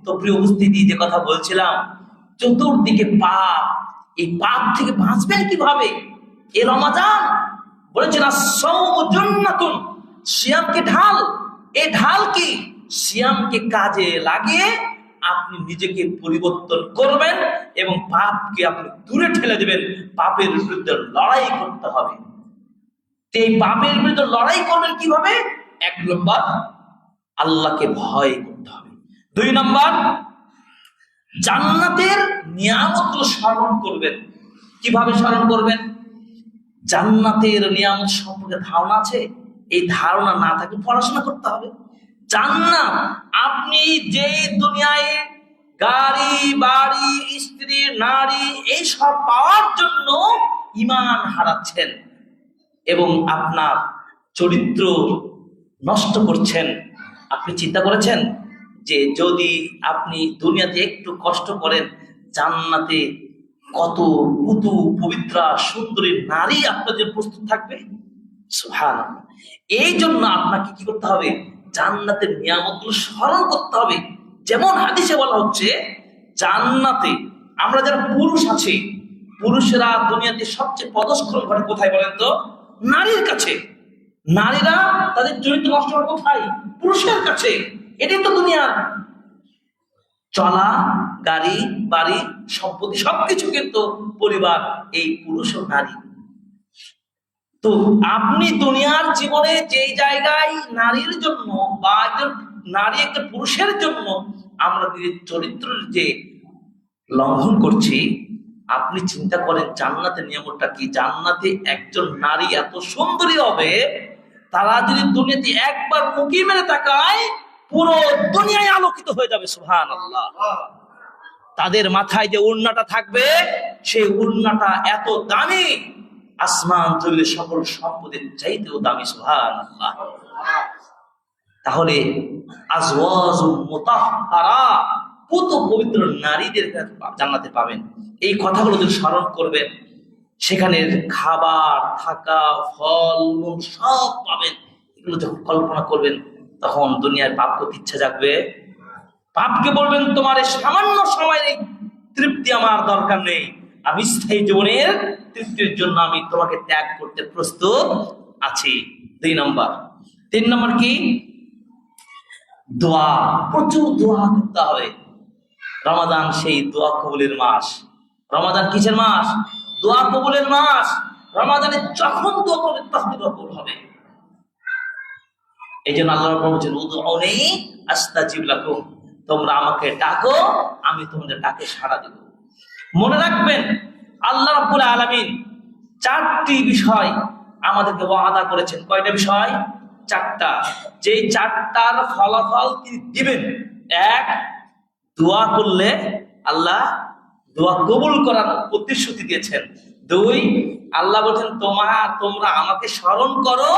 [SPEAKER 1] তো প্রিয় উপস্থিতি, যে কথা বলছিলাম, চতুর্দিকে পাপ, এই পাপ থেকে বাঁচবেন কিভাবে? এই রমাদান বলেছেন আস-সাওমু জান্নাতুন, সিয়ামকে ঢাল। এই ঢাল কি? সিয়ামকে কাজে লাগিয়ে আপনি নিজেকে পরিবর্তন করবেন এবং পাপকে আপনি দূরে ঠেলে দেবেন। পাপের বিরুদ্ধে লড়াই করতে হবে। এই পাপের বিরুদ্ধে লড়াই করবেন কিভাবে? 1 নম্বর, আল্লাহকে ভয় করতে হবে। 2 নম্বর, জান্নাতের নিয়ামতগুলো স্মরণ করবেন। কিভাবে স্মরণ করবেন? জান্নাতের নিয়ামত সম্পর্কে ধারণা আছে? এই ধারণা না থাকলে পড়াশোনা করতে হবে। জান্নাত, আপনি যে দুনিয়ায় গাড়ি, বাড়ি, স্ত্রী, নারী এই সব পাওয়ার জন্য ঈমান হারাচ্ছেন এবং আপনার চরিত্র নষ্ট করছেন, আপনি চিন্তা করেছেন যে যদি আপনি দুনিয়াতে একটু কষ্ট করেন, জান্নাতে কত পুতু পবিত্রা সুন্দরী নারী আপনাদের প্রস্তুত থাকবে? সুবহানাল্লাহ। এই জন্য আপনাকে কি করতে হবে? জান্নাতের নিয়ামতগুলো স্মরণ করতে হবে। যেমন হাদিসে বলা হচ্ছে, জান্নাতে আমরা যারা পুরুষ আছি, পুরুষেরা দুনিয়াতে সবচেয়ে পদস্খলন ঘটে কোথায় বলেন তো? নারীর কাছে। নারীরা তাদের চরিত্র নষ্ট করে কোথায়? পুরুষের কাছে। এটাই তো দুনিয়া। চলা, গাড়ি, বাড়ি, সম্পত্তি সবকিছু কিন্তু পরিবার, এই পুরুষ ও নারী। তো আপনি দুনিয়ার জীবনে যেই জায়গায় নারীর জন্য বা একজন নারী একটা পুরুষের জন্য আমরা নিজের চরিত্রের যে লঙ্ঘন করছি, আপনি চিন্তা করেন জান্নাতের নিয়মটা কি? জান্নাতে একজন নারী এত সুন্দরী হবে, তারা যদি দুনিয়াতে একবার মুখি মেরে তাকায়, পুরো দুনিয়ায় আলোকিত হয়ে যাবে। সুবহানাল্লাহ। তাদের মাথায় যে ওড়নাটা থাকবে, সেই ওড়নাটা এত দামি, আসমান জমিনের সকল সম্পদের চাইতেও দামি। সুবহানাল্লাহ। তাহলে আজওয়াজুম মুতাহহারা, কত পবিত্র নারীদের জান্নাতে পাবেন। এই কথাগুলো যদি স্মরণ করবেন, সেখানে খাবার, থাকা, ফল মূল সব পাবেন। এগুলো যখন কল্পনা করবেন, তখন দুনিয়ার পাপ করতে ইচ্ছা জাগবে। পাপকে বলবেন, তোমার এই সামান্য সময়ের এই তৃপ্তি আমার দরকার নেই, আমি স্থায়ী জীবনের তৃপ্তির জন্য আমি তোমাকে ত্যাগ করতে প্রস্তুত আছি। 2 নম্বর। 3 নম্বর কি? দোয়া। প্রচুর দোয়া করতে হবে। রমাদান সেই দোয়া কবুলের মাস। রমাদান কিসের মাস? দোয়া কবুলের মাস। রমাদানে যখন দোয়া করবে তখন দোয়া কবুল হবে। এই জন্য আল্লাহ বলছেন, উদউনি আস্তাজিব লাকুম, তোমরা আমাকে ডাকো, আমি তোমাদের ডাকে সাড়া দেব। মনে রাখবেন, আল্লাহ রাব্বুল আলামিন 4টি বিষয় আমাদেরকে ওয়াদা করেছেন। কয়টা বিষয়? 4টা। যেই 4টার ফলাফল তিনি দিবেন। 1, দোয়া করলে আল্লাহ দোয়া কবুল করার প্রতিশ্রুতি দিয়েছেন। 2, আল্লাহ বলেছেন, তোমরা আমাকে স্মরণ করো,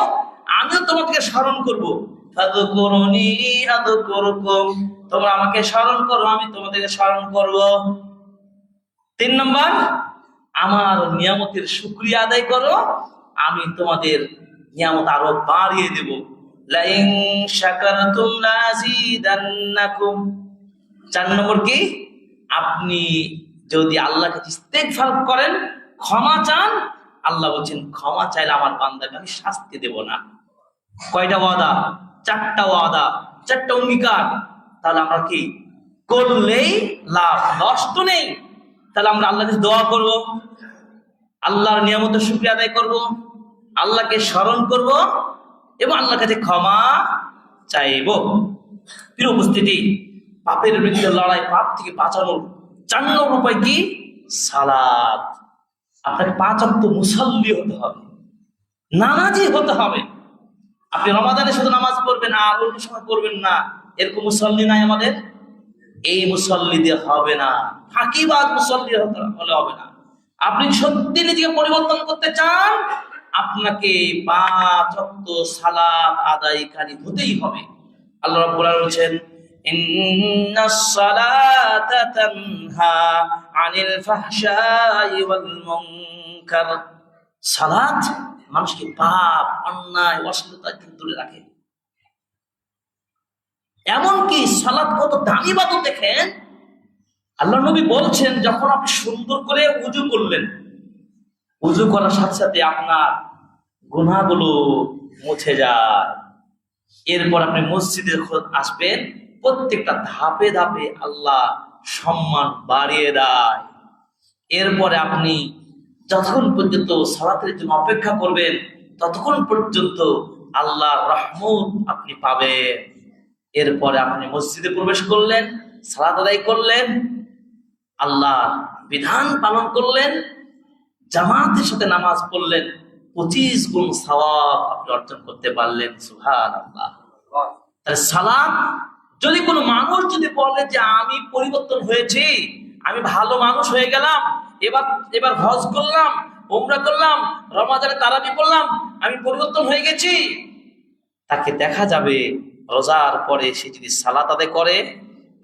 [SPEAKER 1] আমিও তোমাকে স্মরণ করবো। ফাযকুরুনি আযকুরুকুম, তোমরা আমাকে স্মরণ করো, আমি তোমাদেরকে স্মরণ করব। 3 নম্বর, আমার নিয়ামতের শুকরিয়া আদায় করো, আমি তোমাদের নিয়ামত আরো বাড়িয়ে দেব। লাইন শাকারতুম লাযিদান্নাকুম। 4 নম্বর কি? আপনি যদি আল্লাহকে ইস্তেগফার করেন, ক্ষমা চান, আল্লাহ বলছেন ক্ষমা চাইলে আমার বান্দাকে আমি শাস্তি দেব না। কয়টা ওয়াদা? 4টা ওয়াদা, 4টা অঙ্গীকার। তাহলে আমরা কি করলেই লাভ, নষ্ট নেই। তাহলে আমরা আল্লাহকে দোয়া করব, আল্লাহর নিয়ামতের শুকরিয়া আদায় করব, আল্লাহকে স্মরণ করব এবং আল্লাহর কাছে ক্ষমা চাইব। প্রিয় উপস্থিতি, পাপের বিরুদ্ধে লড়াই, পাপ থেকে বাঁচানোর 4 নম্বর উপায় কি? সালাত। আপনাকে 5 ওয়াক্ত মুসাল্লি হতে হবে, নামাজি হতে হবে। আপনি রমাদানে শুধু নামাজ পড়বেন আর অন্য সময় পড়বেন না, এরকম মুসল্লি নাই আমাদের। এই মুসল্লি দিয়ে হবে না, ফাঁকিবাজ মুসল্লি হলে হবে না। আপনি সত্যি নিজেকে পরিবর্তন করতে চান, আপনাকে 5 ওয়াক্ত সালাত আদায়কারী হতেই হবে। আল্লাহ রাব্বুল আলামিন বলেছেন, ইন্নাস সালাতা তানহা আনিল ফাহশাই ওয়াল মুনকার। সালাত মানুষকে পাপ, অন্যায়, অশ্লীলতা থেকে দূরে রাখে। এমনকি সালাত কত দামি ইবাদত দেখেন। আল্লাহ নবী বলছেন, যখন আপনি সুন্দর করে উযু করলেন, উযু করার সাথে সাথে আপনার গুনাহগুলো মুছে যায়। এরপর আপনি মসজিদে আসবেন, প্রত্যেকটা ধাপে ধাপে আল্লাহ সম্মান বাড়িয়ে দেয়। এরপরে আপনি যতক্ষণ পর্যন্ত সালাতের জন্য অপেক্ষা করবেন, ততক্ষণ পর্যন্ত আল্লাহর রহমত আপনি পাবেন। এরপরে আপনি মসজিদে প্রবেশ করলেন, সালাত আদায় করলেন, আল্লাহর বিধান পালন করলেন, জামাতের সাথে নামাজ পড়লেন, 25 গুণ সওয়াব আপনি অর্জন করতে পারলেন। সুবহানাল্লাহ। তাহলে সালাত, যদি কোনো মানুষ যদি বলে যে আমি পরিবর্তন হয়েছি, আমি ভালো মানুষ হয়ে গেলাম, এবার হজ করলাম, উমরা করলাম, রমাদানে তারাবি করলাম, আমি পরিবর্তন হয়ে গেছি, তাকে দেখা যাবে রোজার পরে সে যদি সালাত আদায় করে,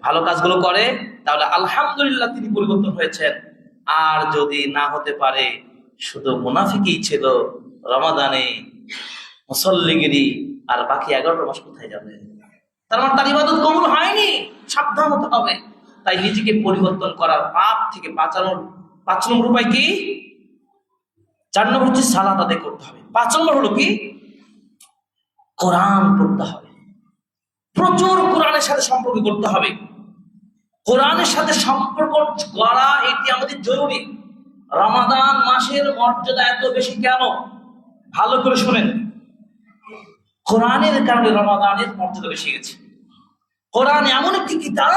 [SPEAKER 1] ভালো কাজগুলো করে, তাহলে আলহামদুলিল্লাহ তিনি পরিবর্তন হয়েছেন। আর যদি না হতে পারে, শুধু মুনাফিকই ছিল, রমাদানে মুসল্লিগিরি, আর বাকি 11টা মাস কোথায় যাবে? তার মানে তার ইবাদত কবুল হয়নি। সাবধান হতে হবে। তাই নিজেকে পরিবর্তন করার, পাপ থেকে বাঁচানোর 5 নম্বর উপায় কি? 4 নম্বর হচ্ছে সালাত আদায় করতে হবে। 5 নম্বর হলো কি? কোরআন পড়তে হবে। প্রচুর কোরআনের সাথে সম্পর্ক করতে হবে। কোরআনের সাথে সম্পর্ক করা এটি আমাদের জরুরি। রমাদান মাসের মর্যাদা এত বেশি কেন? ভালো করে শুনেন। কোরআনের কারণে রমাদানের মর্যাদা বেশি গেছে। কোরআন এমন একটি কিতাব,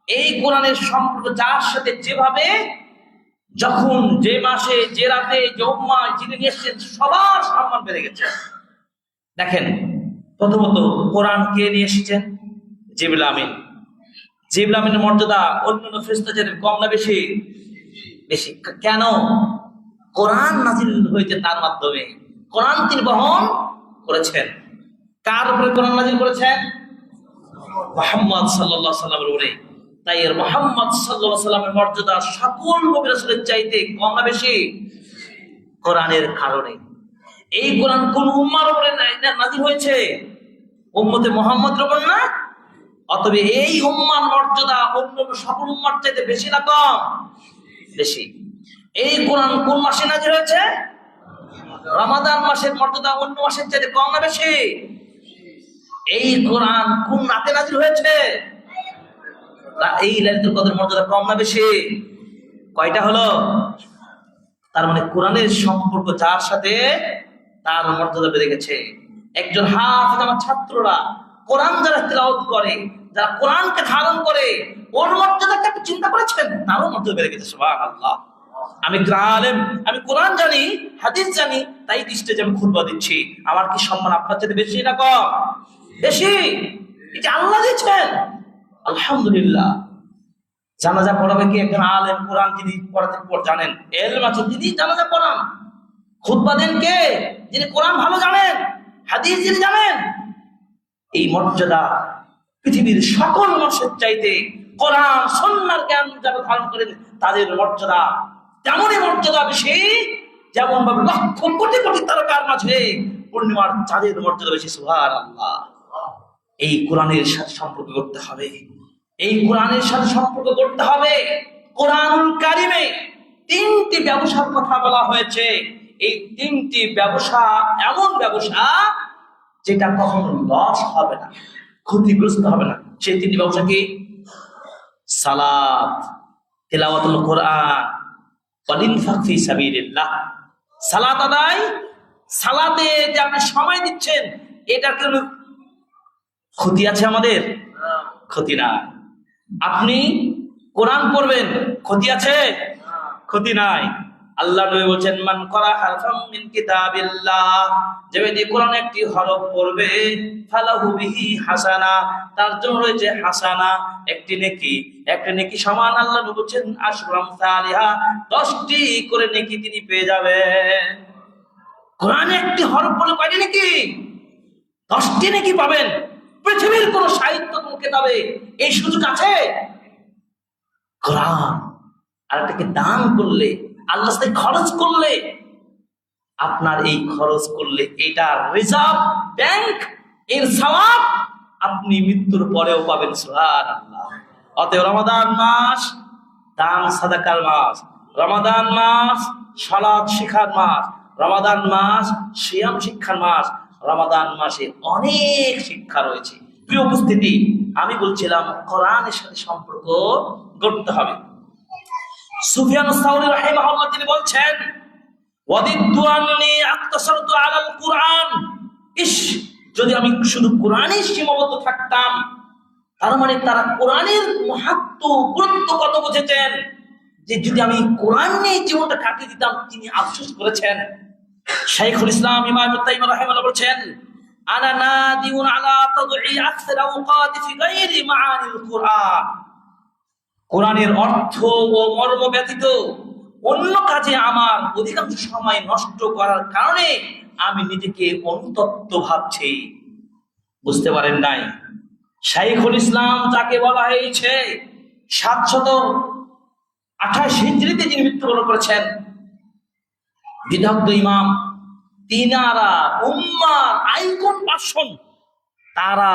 [SPEAKER 1] এই কোরআনের সম্পর্ক যার সাথে যেভাবে, যখন, যে মাসে, যে রাতে, যে উম্মায় যিনি নিয়ে এসেছেন, সবার সম্মান বেড়ে গেছে। দেখেন, প্রথমত কোরআন কে নিয়ে এসেছেন? জিবরিল আমিন। জিবরিল আমিনের মর্যাদা অন্যান্য ফেরেশতাদের কম না বেশি? বেশি। কেন? কোরআন নাযিল হয়েছে তার মাধ্যমে। কোরআন তিনি বহন করেছেন। কার উপরে কোরআন নাযিল করেছেন? মুহাম্মদ সাল্লাল্লাহু আলাইহি ওয়াসাল্লামের উপরে। তাই এর মুহাম্মদ সাল্লাল্লাহু আলাইহি ওয়াসাল্লামের মর্যাদা সকল নবী রাসূলের চাইতে কম না বেশি? কোরআনের কারণে। এই কোরআন কোন উম্মার উপরে নাযিল হয়েছে? উম্মতে মুহাম্মদের উপর না? অতএব এই উম্মার মর্যাদা অন্যান্য সকল উম্মার চাইতে বেশি না কম? বেশি। এই কোরআন কোন মাসে নাযিল হয়েছে? রমাদান মাসের মর্যাদা অন্য মাসের চাইতে কম না বেশি? এই কোরআন কোন রাতে নাযিল হয়েছে? এই লাইলাতুল কদর মর্যাদা কম না বেশি? কয়টা হলো? তার মানে কোরআনের সম্পর্ক যার সাথে, তার মর্যাদা বেড়ে গেছে। একজন হাফেজ, আমার ছাত্ররা কোরআন যারা তিলাওয়াত করে, যারা কোরআনকে ধারণ করে, ওর মর্যাদাটা আপনি চিন্তা করেছেন? তারও মর্যাদা বেড়ে গেছে। সুবহানাল্লাহ। আমি আলেম, আমি কোরআন জানি, হাদিস জানি, তাই স্টেজে আমি খুতবা দিচ্ছি। আমার কি সম্মান আপনার চাইতে বেশি না কম? বেশি। এটা আল্লাহ দিচ্ছেন, আলহামদুলিল্লাহ। জানাজা পড়াবে কি? একজন আলেম, কোরআন যিনি পড়াতে জানেন, ইলম আছে, তিনি জানাজা পড়ান। খুতবা দেন কে? যিনি কোরআন ভালো জানেন, হাদিস যিনি জানেন। এই মর্যাদা পৃথিবীর সকল মানুষের চাইতে কোরআন সুন্নাহর জ্ঞান যারা ধারণ করেন, তাদের মর্যাদা তেমনই মর্যাদা বেশি, যেমন ভাবে লক্ষ কোটি কোটি তারকার মাঝে পূর্ণিমার চাঁদের মর্যাদা বেশি। সুবহানাল্লাহ। এই কোরআনের সাথে সম্পর্ক করতে হবে, এই কোরআনের সাথে সম্পর্ক করতে হবে। কোরআনুল কারিমে 3টি ব্যবসার কথা বলা হয়েছে। এই 3টি ব্যবসা এমন ব্যবসা যেটা কখনো লস হবে না, ক্ষতিগ্রস্ত হবে না। সেই 3টি ব্যবসা কি? সালাত, তিলাওয়াতুল কোরআন, ওয়াল ইনফাক ফি সাবিলিল্লাহ। সালাত আদায়, সালাতে যে আপনি সময় দিচ্ছেন, এটা কোন ক্ষতি আছে আমাদের? ক্ষতি না। আপনি কোরআন পড়বেন, ক্ষতি আছে? ক্ষতি নাই। আল্লাহ নবী বলেন, মান করা হারফাম মিন কিতাবিল্লাহ, যে ব্যক্তি কোরআন একটি হরফ পড়বে, ফালাহু বিহি হাসানা, তার জন্য রয়েছে হাসানা, একটি নেকি। একটা নেকি সমান আল্লাহ নবী বলেন আশরু আমসালিহা, 10টি করে নেকি তিনি পেয়ে যাবেন। কোরআনে একটি হরফ পড়লে কয়টি নেকি? 10টি নেকি পাবেন। পৃথিবীর কোন সাহিত্য, কোন কিতাবে এই সুযোগ আছে? কোরআন আর এটাকে দান করলে, আল্লাহর রাস্তায় খরচ করলে, আপনার এই খরচ করলে এটা রিজার্ভ ব্যাংক এর সওয়াব আপনি মৃত্যুর পরেও পাবেন। সুবহানাল্লাহ। অতএব রমাদান মাস দান সাদাকার মাস, রমাদান মাস সালাত শিক্ষার মাস, রমাদান মাস সিয়াম শিক্ষার মাস। রমাদান মাসে অনেক শিক্ষা রয়েছে। প্রিয় উপস্থিতি, আমি বলছিলাম কোরআনের সাথে সম্পর্ক গড়তে হবে। সুফিয়ান আস-সাউরি রাহিমাহুল্লাহ তিনি বলছেন, ওয়াদিদু আন্নী আকতাসারতু আলাল কুরআন, ইস, যদি আমি শুধু কোরআনেই সীমাবদ্ধ থাকতাম। তার মানে তারা কোরআনের মাহাত্ম্য, গুরুত্ব কত বুঝেছেন, যে যদি আমি কোরআন নিয়ে জীবনটা কাটিয়ে দিতাম। তিনি আফসোস করেছেন। শাইখুল ইসলাম ইমাম ইবনে তাইমিয়া রাহিমাহুল্লাহ বলেছেন, আনা নাদিউন আলা তাদঈ আকসার আওকাত ফি গায়রি মাআনিল কুরআন, কোরআনের অর্থ ও মর্ম ব্যতীত অন্য কাজে আমার অধিকাংশ সময় নষ্ট করার কারণে আমি নিজেকে অনুতপ্ত ভাবছি। বুঝতে পারেন নাই? শাইখুল ইসলাম যাকে বলা হয়েছে 728 হিজরিতে যিনি মৃত্যুবরণ করেছেন, বিদগ্ধ ইমাম, তিনারা উম্মার আইকন পার্সন। তারা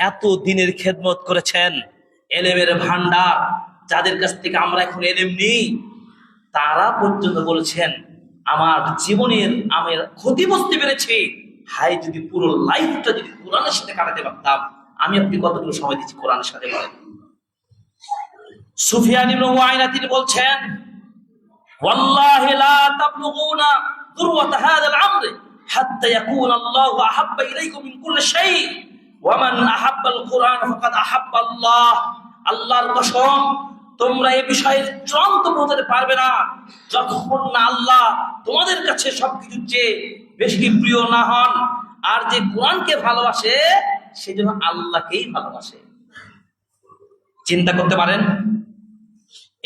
[SPEAKER 1] এত দিনের খেদমত করেছেন, এলেমের ভান্ডার, যাদের কাছ থেকে আমরা এখন এলেম নিই, তারা পর্যন্ত বলেছেন আমার জীবনের আমার ক্ষতি বুঝতে পেরেছি। হাই, যদি পুরো লাইফটা যদি কোরআনের সাথে কাটাতে পারতাম। আমি আপনি কতগুলো সময় দিচ্ছি কোরআনের সাথে? বলেন। সুফিয়ান ইবনে উয়াইনা তিনি বলছেন, ওয়াল্লাহি লা তাবলুগুনা দুরওয়াত হাযাল আমর হাত্তা ইয়াকুনা আল্লাহু আহাব্বা ইলাইকুম মিন কুল্লি শাই ওয়া মান আহাব্বাল কুরআন ফাকাদ আহাব্বা আল্লাহ। আল্লাহর কসম, তোমরা এই বিষয়ে চূড়ান্ত পৌঁছাতে পারবে না যতক্ষণ না আল্লাহ তোমাদের কাছে সবকিছুর চেয়ে বেশি প্রিয় না হন। আর যে কোরআনকে ভালোবাসে সে যেন আল্লাহকেই ভালোবাসে। চিন্তা করতে পারেন?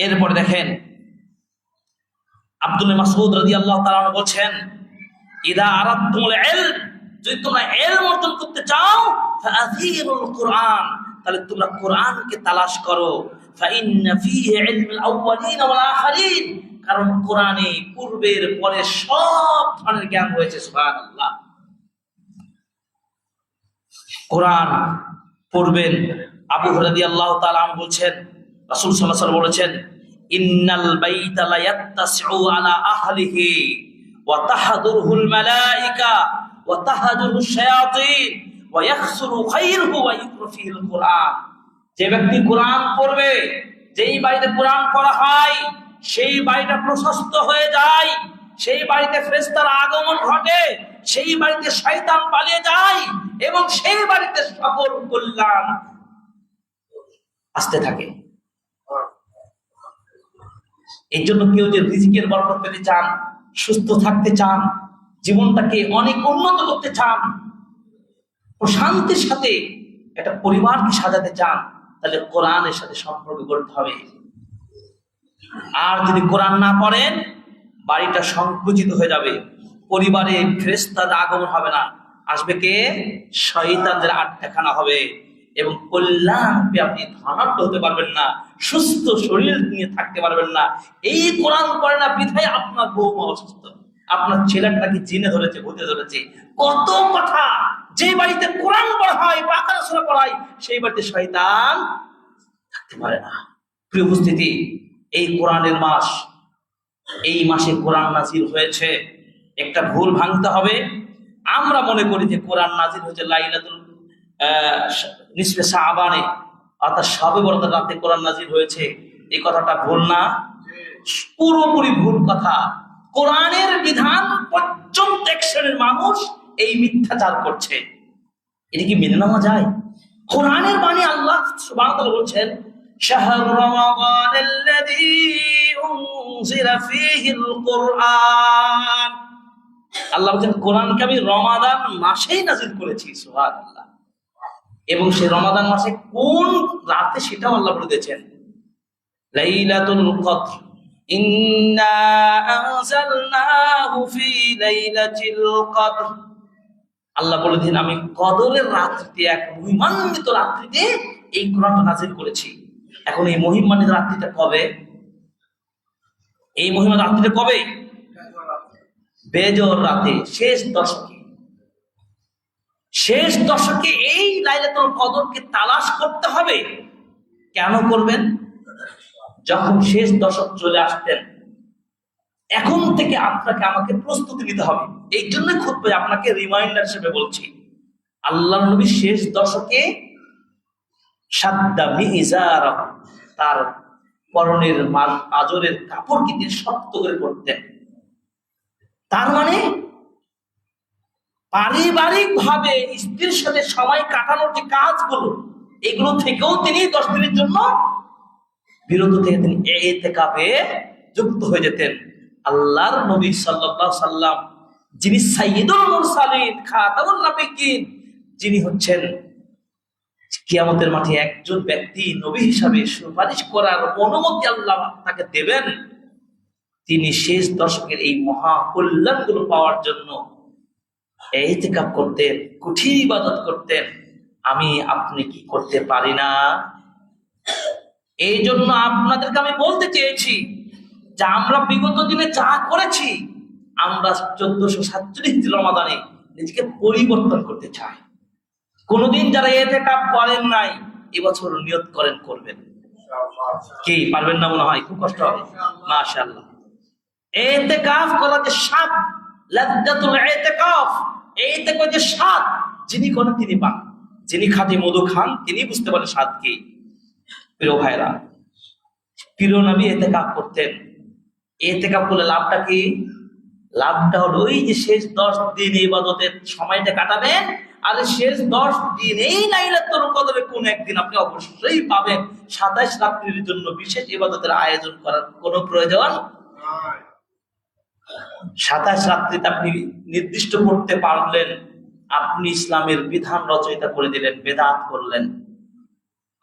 [SPEAKER 1] এরপরে দেখেন, আব্দুল্লাহ মাসউদ রাদিয়াল্লাহু তাআলা আনহু বলেন, ইদা আরাদতুমুল ইলম, যদি তোমরা ইলম অর্জন করতে চাও, ফাআযিরুল কুরআন, তাহলে তোমরা কোরআনকে তালাশ করো। ফাইন্না ফীহি ইলমুল আউয়ালিন ওয়াল আখিরিন, কারণ কোরআনে পূর্বের পরে সব ধরনের জ্ঞান রয়েছে। সুবহানাল্লাহ। কোরআন পড়বেন। আবু হুরায়রা রাদিয়াল্লাহু তাআলা আনহু বলেন, রাসূল সাল্লাল্লাহু আলাইহি ওয়াসাল্লাম বলেছেন, ইন্নাল বাইতা লা ইয়াত্তাসিউ আলা আহলিহি ওয়া তাহদুরুল মালায়েকা ওয়া তাহজুরুশ শায়াতিন ওয়া ইয়াখসুরু খায়রুহু ওয়া ইউকফিল কুরআন। যে ব্যক্তি কোরআন পড়বে, যেই বাড়িতে কোরআন পড়া হয় সেই বাড়িটা প্রশস্ত হয়ে যায়, সেই বাড়িতে ফেরেশতার আগমন ঘটে, সেই বাড়িতে শয়তান পালিয়ে যায় এবং সেই বাড়িতে সকল কল্যাণ আসতে থাকে। এই জন্য কেউ যে রিজিকের বরকত পেতে চান, সুস্থ থাকতে চান, জীবনটাকে অনেক উন্নত করতে চান, প্রশান্তির সাথে একটা পরিবারকে সাজাতে চান, তাহলে কোরআনের সাথে সম্পর্ক করতে হবে। আর যদি কোরআন না পড়েন, বাড়িটা সংকুচিত হয়ে যাবে, পরিবারে ফেরেশতাদের আগমন হবে না, আসবে কে? শয়তানদের আড্ডাখানা হবে এবং কল্যাণে আপনি ধনাঢ্য হতে পারবেন না, সুস্থ শরীর নিয়ে থাকতে পারবেন না। এই কোরআন পড়ে না বিধায় আপনার বউ অসুস্থ, আপনার ছেলেটা নাকি জিনে ধরেছে, ভূতে ধরেছে, কত কথা। যে বাড়িতে কোরআন পড়া হয়, বাকারা সূরা পড়া হয়, সেই বাড়িতে শয়তান থাকতে পারে না। প্রিয় উপস্থিতি, এই কোরআনের মাস, এই মাসে কোরআন নাজিল হয়েছে। একটা ভুল ভাঙতে হবে। আমরা মনে করি যে কোরআন নাজিল হয়েছে লাইলাতুল নিসফে শাবানে, অর্থাৎ শবে বরাতের রাতে কোরআন নাজিল হয়েছে। এই কথাটা ভুল না, পুরোপুরি ভুল কথা। কোরআনের বিধান পর্যন্ত এক শ্রেণীর মানুষ এই মিথ্যাচার করছে। এটা কি মেনে নেওয়া যায়? কোরআনের বাণী আল্লাহ সুবহানাহু ওয়া তাআলা বলছেন, শাহরু রমাদানাল্লাযী উনজিলা ফীহিল কুরআন। আল্লাহ বলেন কোরআনকে আমি রমাদান মাসেই নাযিল করেছি। সুবহানাল্লাহ। এবং সেই রমাদান মাসে কোন রাতে সেটাও আল্লাহ বলে দিয়েছেন, লাইলাতুল কদর, ইন্না আনজালনাহু ফি লাইলাতিল কদর। আল্লাহ বলে দিন আমি কদরের রাত্রিতে, এক মহিমান্বিত রাত্রিতে এই কোরআনটা নাযিল করেছি। এখন এই মহিমান্বিত রাত্রিটা কবে? এই মহিমান্বিত রাত্রিটা কবে? বেজর রাতে, শেষ দশকে। শেষ দশকে এই লাইলাতুল কদরকে তালাশ করতে হবে। কেন করবেন? যখন শেষ দশক চলে আসতেন, এখন থেকে আপনাকে আমাকে প্রস্তুতি নিতে হবে। এই জন্য খুতবায় আপনাকে রিমাইন্ডার হিসেবে বলছি, আল্লাহর নবী শেষ দশকে সাদ্দা মিজারা, তার পরনের আজরের কাপড়কে তিনি শক্ত করে পড়তেন। তার মানে পারিবারিক ভাবে স্ত্রীর সাথে সময় কাটানোর যে কাজগুলো, এগুলো থেকেও তিনি 10 দিনের জন্য বিরত থেকে তিনি ইতিকাফে যুক্ত হয়ে যেতেন। আল্লাহর নবী সাল্লাল্লাহু আলাইহি সাল্লাম, যিনি সাইয়্যিদুল মুরসালিন, খাতামুন নাবিয়্যিন, যিনি হচ্ছেন কিয়ামতের মাঠে একজন ব্যক্তি নবী হিসাবে সুপারিশ করার অনুমতি আল্লাহ তাকে দেবেন, তিনি শেষ দশকের এই মহা কল্যাণগুলো পাওয়ার জন্য ইতিকাফ করতেন, কঠিন ইবাদত করতেন। আমি আপনি কি করতে পারি না? এই জন্য আপনাদেরকে আমি বলতে চেয়েছি যে আমরা বিগত দিনে যা করেছি, আমরা 1447 রমাদানে নিজেকে পরিবর্তন করতে চাই। কোনদিন যারা ইতিকাফ করেন নাই, এবছর নিয়ত করেন করবেন। কি পারবেন না? মনে হয় খুব কষ্ট হবে। মাশাআল্লাহ। ইতিকাফ করা যে স্বাদ, লাযযাতুল ইতিকাফ, ইতিকাফ যে স্বাদ, যিনি করেন তিনি পান। যিনি খাঁটি মধু খান তিনি বুঝতে পারেন স্বাদ কি। প্রিয় ভাইরা, প্রিয় নবী ইতিকাফ করতেন। ইতিকাফ করলে লাভটা কি? লাভটা হলো ওই যে শেষ 10 দিন ইবাদতের সময়টা কাটাবেন, আর শেষ 10 দিনেই লাইলাতুল কদরে কোন একদিন আপনি অবশ্যই পাবেন। 27 রাত্রির জন্য বিশেষ ইবাদতের আয়োজন করার কোনো প্রয়োজন নাই। 27 রাত্রিতে আপনি নির্দিষ্ট করতে পারলেন, আপনি ইসলামের বিধান রচয়িতা করে দিলেন, বেদাত করলেন।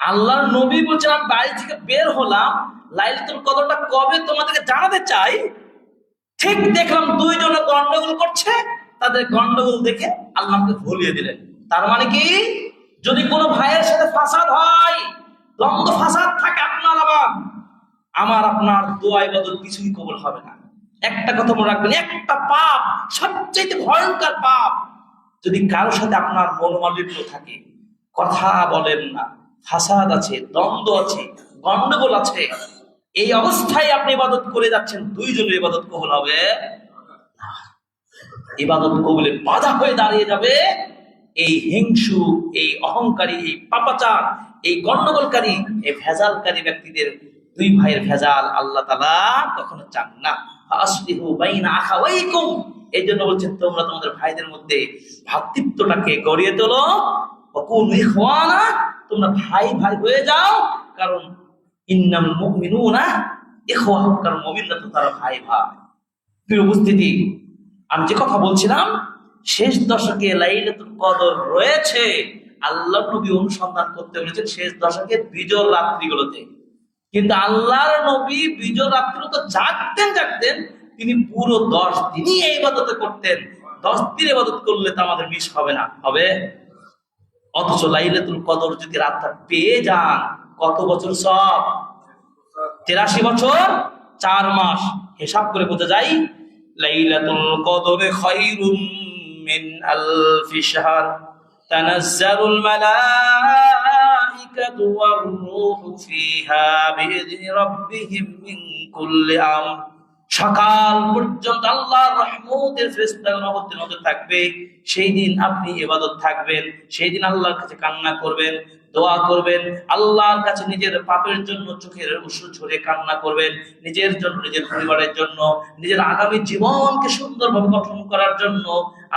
[SPEAKER 1] আল্লাহর নবী বলছেন আমি বাড়ি থেকে বের হলাম, লাইলাতুল কদরটা কবে তোমাদেরকে জানাতে চাই। ঠিক দেখলাম দুইজনে গন্ডগোল করছে, তাদের গন্ডগোল দেখে আল্লাহকে ভুলিয়ে দিলেন। তার মানে কি, যদি কোনো ভাইয়ের সাথে ফাসাদ হয়, দ্বন্দ্ব ফাসাদ থাকে, আমার আপনার দোয়া ইবাদত কিছুই কবুল হবে না। একটা কথা মনে রাখবেন, একটা পাপ, সবচেয়ে ভয়ঙ্কর পাপ, যদি কারোর সাথে আপনার মনোমালিন্য থাকে, কথা বলেন না, ফাসাদ আছে, দ্বন্দ্ব আছে, গন্ডগোল আছে, এই অবস্থায় আপনি ইবাদত করে যাচ্ছেন, দুইজনের ইবাদত কবুল হবে না। ইবাদত কবুলে বাধা হয়ে দাঁড়িয়ে যাবে এই হিংসু, এই অহংকারী, এই পাপাচার, এই গন্ডগোলকারী, এই ভেজালকারী ব্যক্তিদের। দুই ভাইয়ের ভেজাল আল্লাহ তাআলা কখনো চান না। ফাসলিহু বাইনা আখাওয়াইকুম, এই জন্য বলছেন তোমরা তোমাদের ভাইদের মধ্যে ভ্রাতৃত্বটাকে গড়িয়ে তোলো। ওয়াকুনু ইখওয়ানা, তোমরা ভাই ভাই হয়ে যাও, কারণ ইন্নাল মুমিনুনা ইখওয়া, কারণ মুমিনরা তো তারা ভাই ভাই। প্রিয় উপস্থিতি, আমি যে কথা বলছিলাম, শেষ দশকে লাইলাতুল কদর রয়েছে। আল্লাহ নবী অনুসন্ধান করতে বলেছেন শেষ দশকের বিজর রাত্রিগুলোতে। কিন্তু আল্লাহর নবী বিজর রাত্রিগুলো তো জাগতেন, তিনি পুরো 10 দিনই এই ইবাদত করতেন। 10 দিন ইবাদত করলে তো আমাদের মিস হবে না, হবে? অথচ লাইলাতুল কদর যদি রাতটা পেয়ে যান, কত বছর সব? 83 বছর 4 মাস। হিসাব করে বোঝা যায় লাইলাতুল কদর খায়রুম মিন আলফি শাহর তানাজ্জালুল মালাইকাতু ওয়ার রূহু ফিহা বিইذনি রাব্বিহিম মিন কুল্লি আমর। সকাল পর্যন্ত আল্লাহর রহমতের ফেরেশতাগণ অবতীর্ণ হতে থাকবে। সেই দিন আপনি ইবাদত থাকবেন, সেই দিন আল্লাহর কাছে কান্না করবেন, দোয়া করবেন, আল্লাহর কাছে নিজের পাপের জন্য চোখের অশ্রু ঝরে কান্না করবেন, নিজের জন্য, নিজের পরিবারের জন্য, নিজের আগামী জীবনকে সুন্দরভাবে গঠন করার জন্য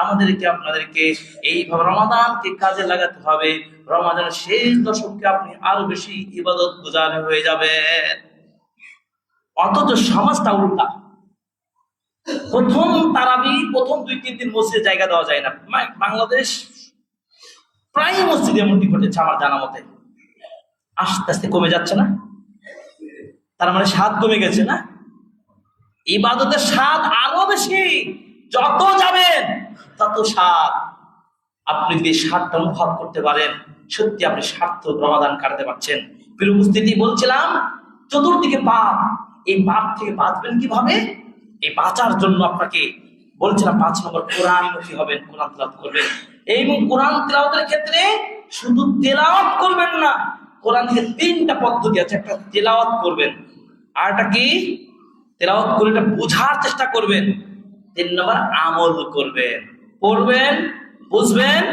[SPEAKER 1] আমাদেরকে আপনাদেরকে এইভাবে রমাদানকে কাজে লাগাতে হবে। রমাদানের শেষ দশককে আপনি আরো বেশি ইবাদত গুজার হয়ে যাবেন। অথচ সমাজটা উল্টা। প্রথম তারাবি, প্রথম 2-3 দিন মসজিদে জায়গা দেওয়া যায় না। বাংলাদেশ প্রায় মসজিদে এমনটি ঘটেছে আমার জানা মতে। আস্তে আস্তে কমে যাচ্ছে না? তার মানে স্বাদ কমে গেছে না? ইবাদতের স্বাদ আরো বেশি, যত যাবেন তত স্বাদ। আপনি যদি স্বাদটা অনুভব করতে পারেন, সত্যি আপনি সার্থক রমাদান কাটাতে পারছেন। প্রিয় উপস্থিতি, বলছিলাম চতুর্দিকে পাপ। এই পাপ থেকে বাঁচবেন কিভাবে? এই বাঁচার জন্য আপনাকে বলছিলাম 5 নম্বর কোরআনমুখী হবেন, কোরআন তেলাওয়াত করবেন। এই কোরআন তেলাওয়াতের ক্ষেত্রে শুধু তেলাওয়াত করবেন না, কোরআন থেকে 3টা পদ্ধতি আছে। একটা তেলাওয়াত করবেন, আর একটা কি? তেলাওয়াত করে এটা বোঝার চেষ্টা করবেন। 3 নম্বর আমল করবেন। পড়বেন, বুঝবেন,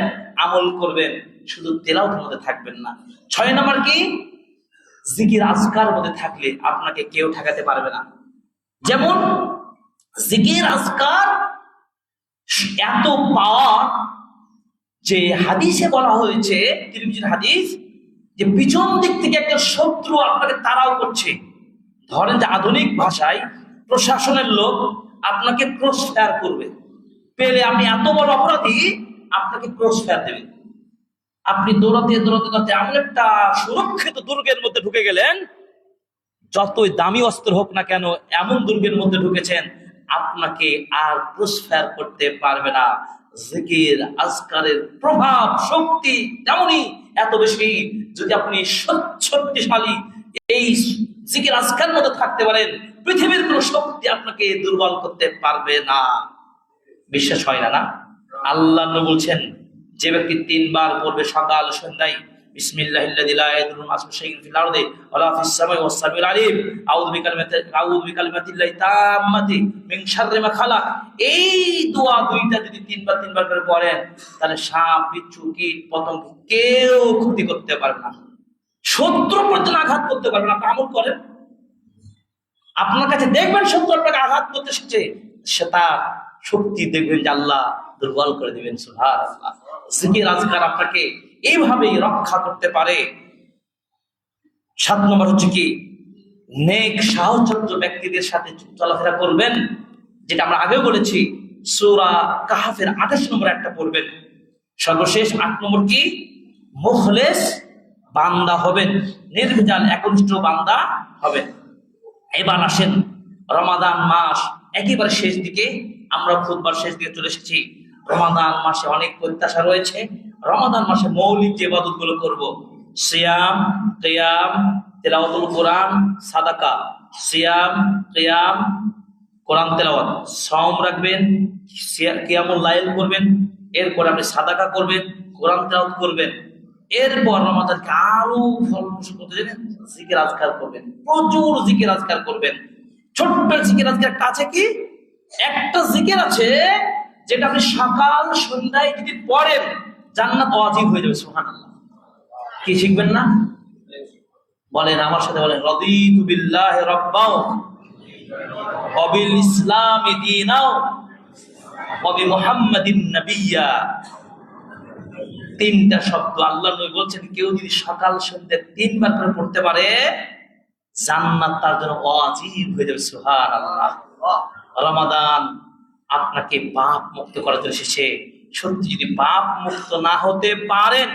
[SPEAKER 1] আমল করবেন, শুধু তেলাওয়াতের মধ্যে থাকবেন না। 6 নম্বর কি? জিকির আজকার মধ্যে থাকলে আপনাকে কেউ ঠেকাতে পারবে না। যেমন জিকির আজকার এত পাওয়ার যে হাদিসে বলা হয়েছে, তিরমিজির হাদিস, যে পিছন দিক থেকে একটা শত্রু আপনাকে তাড়াও করছে। ধরেন যে আধুনিক ভাষায় প্রশাসনের লোক আপনাকে ক্রস ফায়ার করবে, পেলে আপনি এত বড় অপরাধী, আপনাকে ক্রস ফায়ার দেবে। আপনি দৌড়াতে দৌড়াতে দৌড়াতে এমন একটা সুরক্ষিত দুর্গের মধ্যে ঢুকে গেলেন, যতই দামি অস্ত্র হোক না কেন, এমন দুর্গের মধ্যে ঢুকেছেন, আপনাকে আর ক্রস ফায়ার করতে পারবে না। জিকির আজকারের প্রভাব, শক্তি তেমনই এত বেশি। যদি আপনি শক্তিশালী এই জিকির আজকার মধ্যে থাকতে পারেন, পৃথিবীর কোন শক্তি আপনাকে দুর্বল করতে পারবে না। বিশ্বাস হয় না? আল্লাহ নবী বলছেন, যে ব্যক্তি 3 বার পড়বে সকাল সন্ধ্যায়, বিসমিল্লাহিল্লাযী লা ইয়াদুররু মা ইসমিহি শাইউন ফিল আরদি ওয়ালা ফিস সামাই ওয়াস সামিউল আলিম, আউযু বিকালিমাতিল্লাহি তাম্মাতি মিন শাররি মা খালাক, এই দোয়া 2টা যদি 3 বার করে পড়েন, তাহলে সাপ, বিচ্ছু, কীট, পতঙ্গ কেউ ক্ষতি করতে পারবে না, শত্রু পর্যন্ত আঘাত করতে পারবে না। আমল করেন, আপনার কাছে দেখবেন শত্রু আপনাকে আঘাত করতে এসেছে, সে তার শক্তি দেখবেন যে আল্লাহ দুর্বল করে দিবেন। সুবহানাল্লাহ। জিকির আজকার আপনাকে এইভাবেই রক্ষা করতে পারে। 7 নম্বর হচ্ছে কি? নেক সাহচর্য ব্যক্তিদের সাথে চলাফেরা করবেন, যেটা আমরা আগেও বলেছি। সূরা কাহফের 28 নম্বর একটা পড়বেন। সর্বশেষ 8 নম্বর কি? মুখলেস বান্দা হবেন, নির্ভেজাল একনিষ্ঠ বান্দা হবেন। এবার আসেন রমাদান মাস একেবারে শেষ দিকে, আমরা খুতবার শেষ দিকে চলে এসেছি। রমাদান মাসে অনেক প্রত্যাশা রয়েছে। রমাদান মাসে মৌলিক যে ইবাদত গুলো করবো, সিয়াম, কিয়াম, তেলাওয়াতুল কোরআন, সাদাকা। সিয়াম, কিয়াম, কোরআন তেলাওয়াত, সাওম রাখবেন, কিয়ামুল লাইল করবেন, এরপর আপনি সাদাকা করবেন, কোরআন তেলাওয়াত করবেন। এরপর রমাদানকে আরো ফলপ্রসূ করতে যাবেন, জিকির আজকার করবেন, প্রচুর জিকির আজকার করবেন। ছোট্ট জিকির আজকার একটা আছে কি? একটা জিকির আছে যেটা আপনি সকাল সন্ধ্যায় যদি পড়েন, জান্নাত ওয়াজিব হয়ে যাবে। সুবহানাল্লাহ। কি শিখবেন না? বলেন আমার সাথে, বলেন, রাদিতু বিল্লাহি রাব্বাও ওয়া বিল ইসলামি দীনাও ওয়া বিমুহাম্মাদিন নাবিয়্যা। 3টা শব্দ আল্লাহ নবী বলছেন, কেউ যদি সকাল সন্ধ্যা 3 বার করে পড়তে পারে, জান্নাত তার জন্য ওয়াজিব হয়ে যাবে। সুবহানাল্লাহ। রমাদান আপনাকে পাপ মুক্ত করার জন্য এসেছে। সত্যি যদি পাপ মুক্ত না হতে পারেন,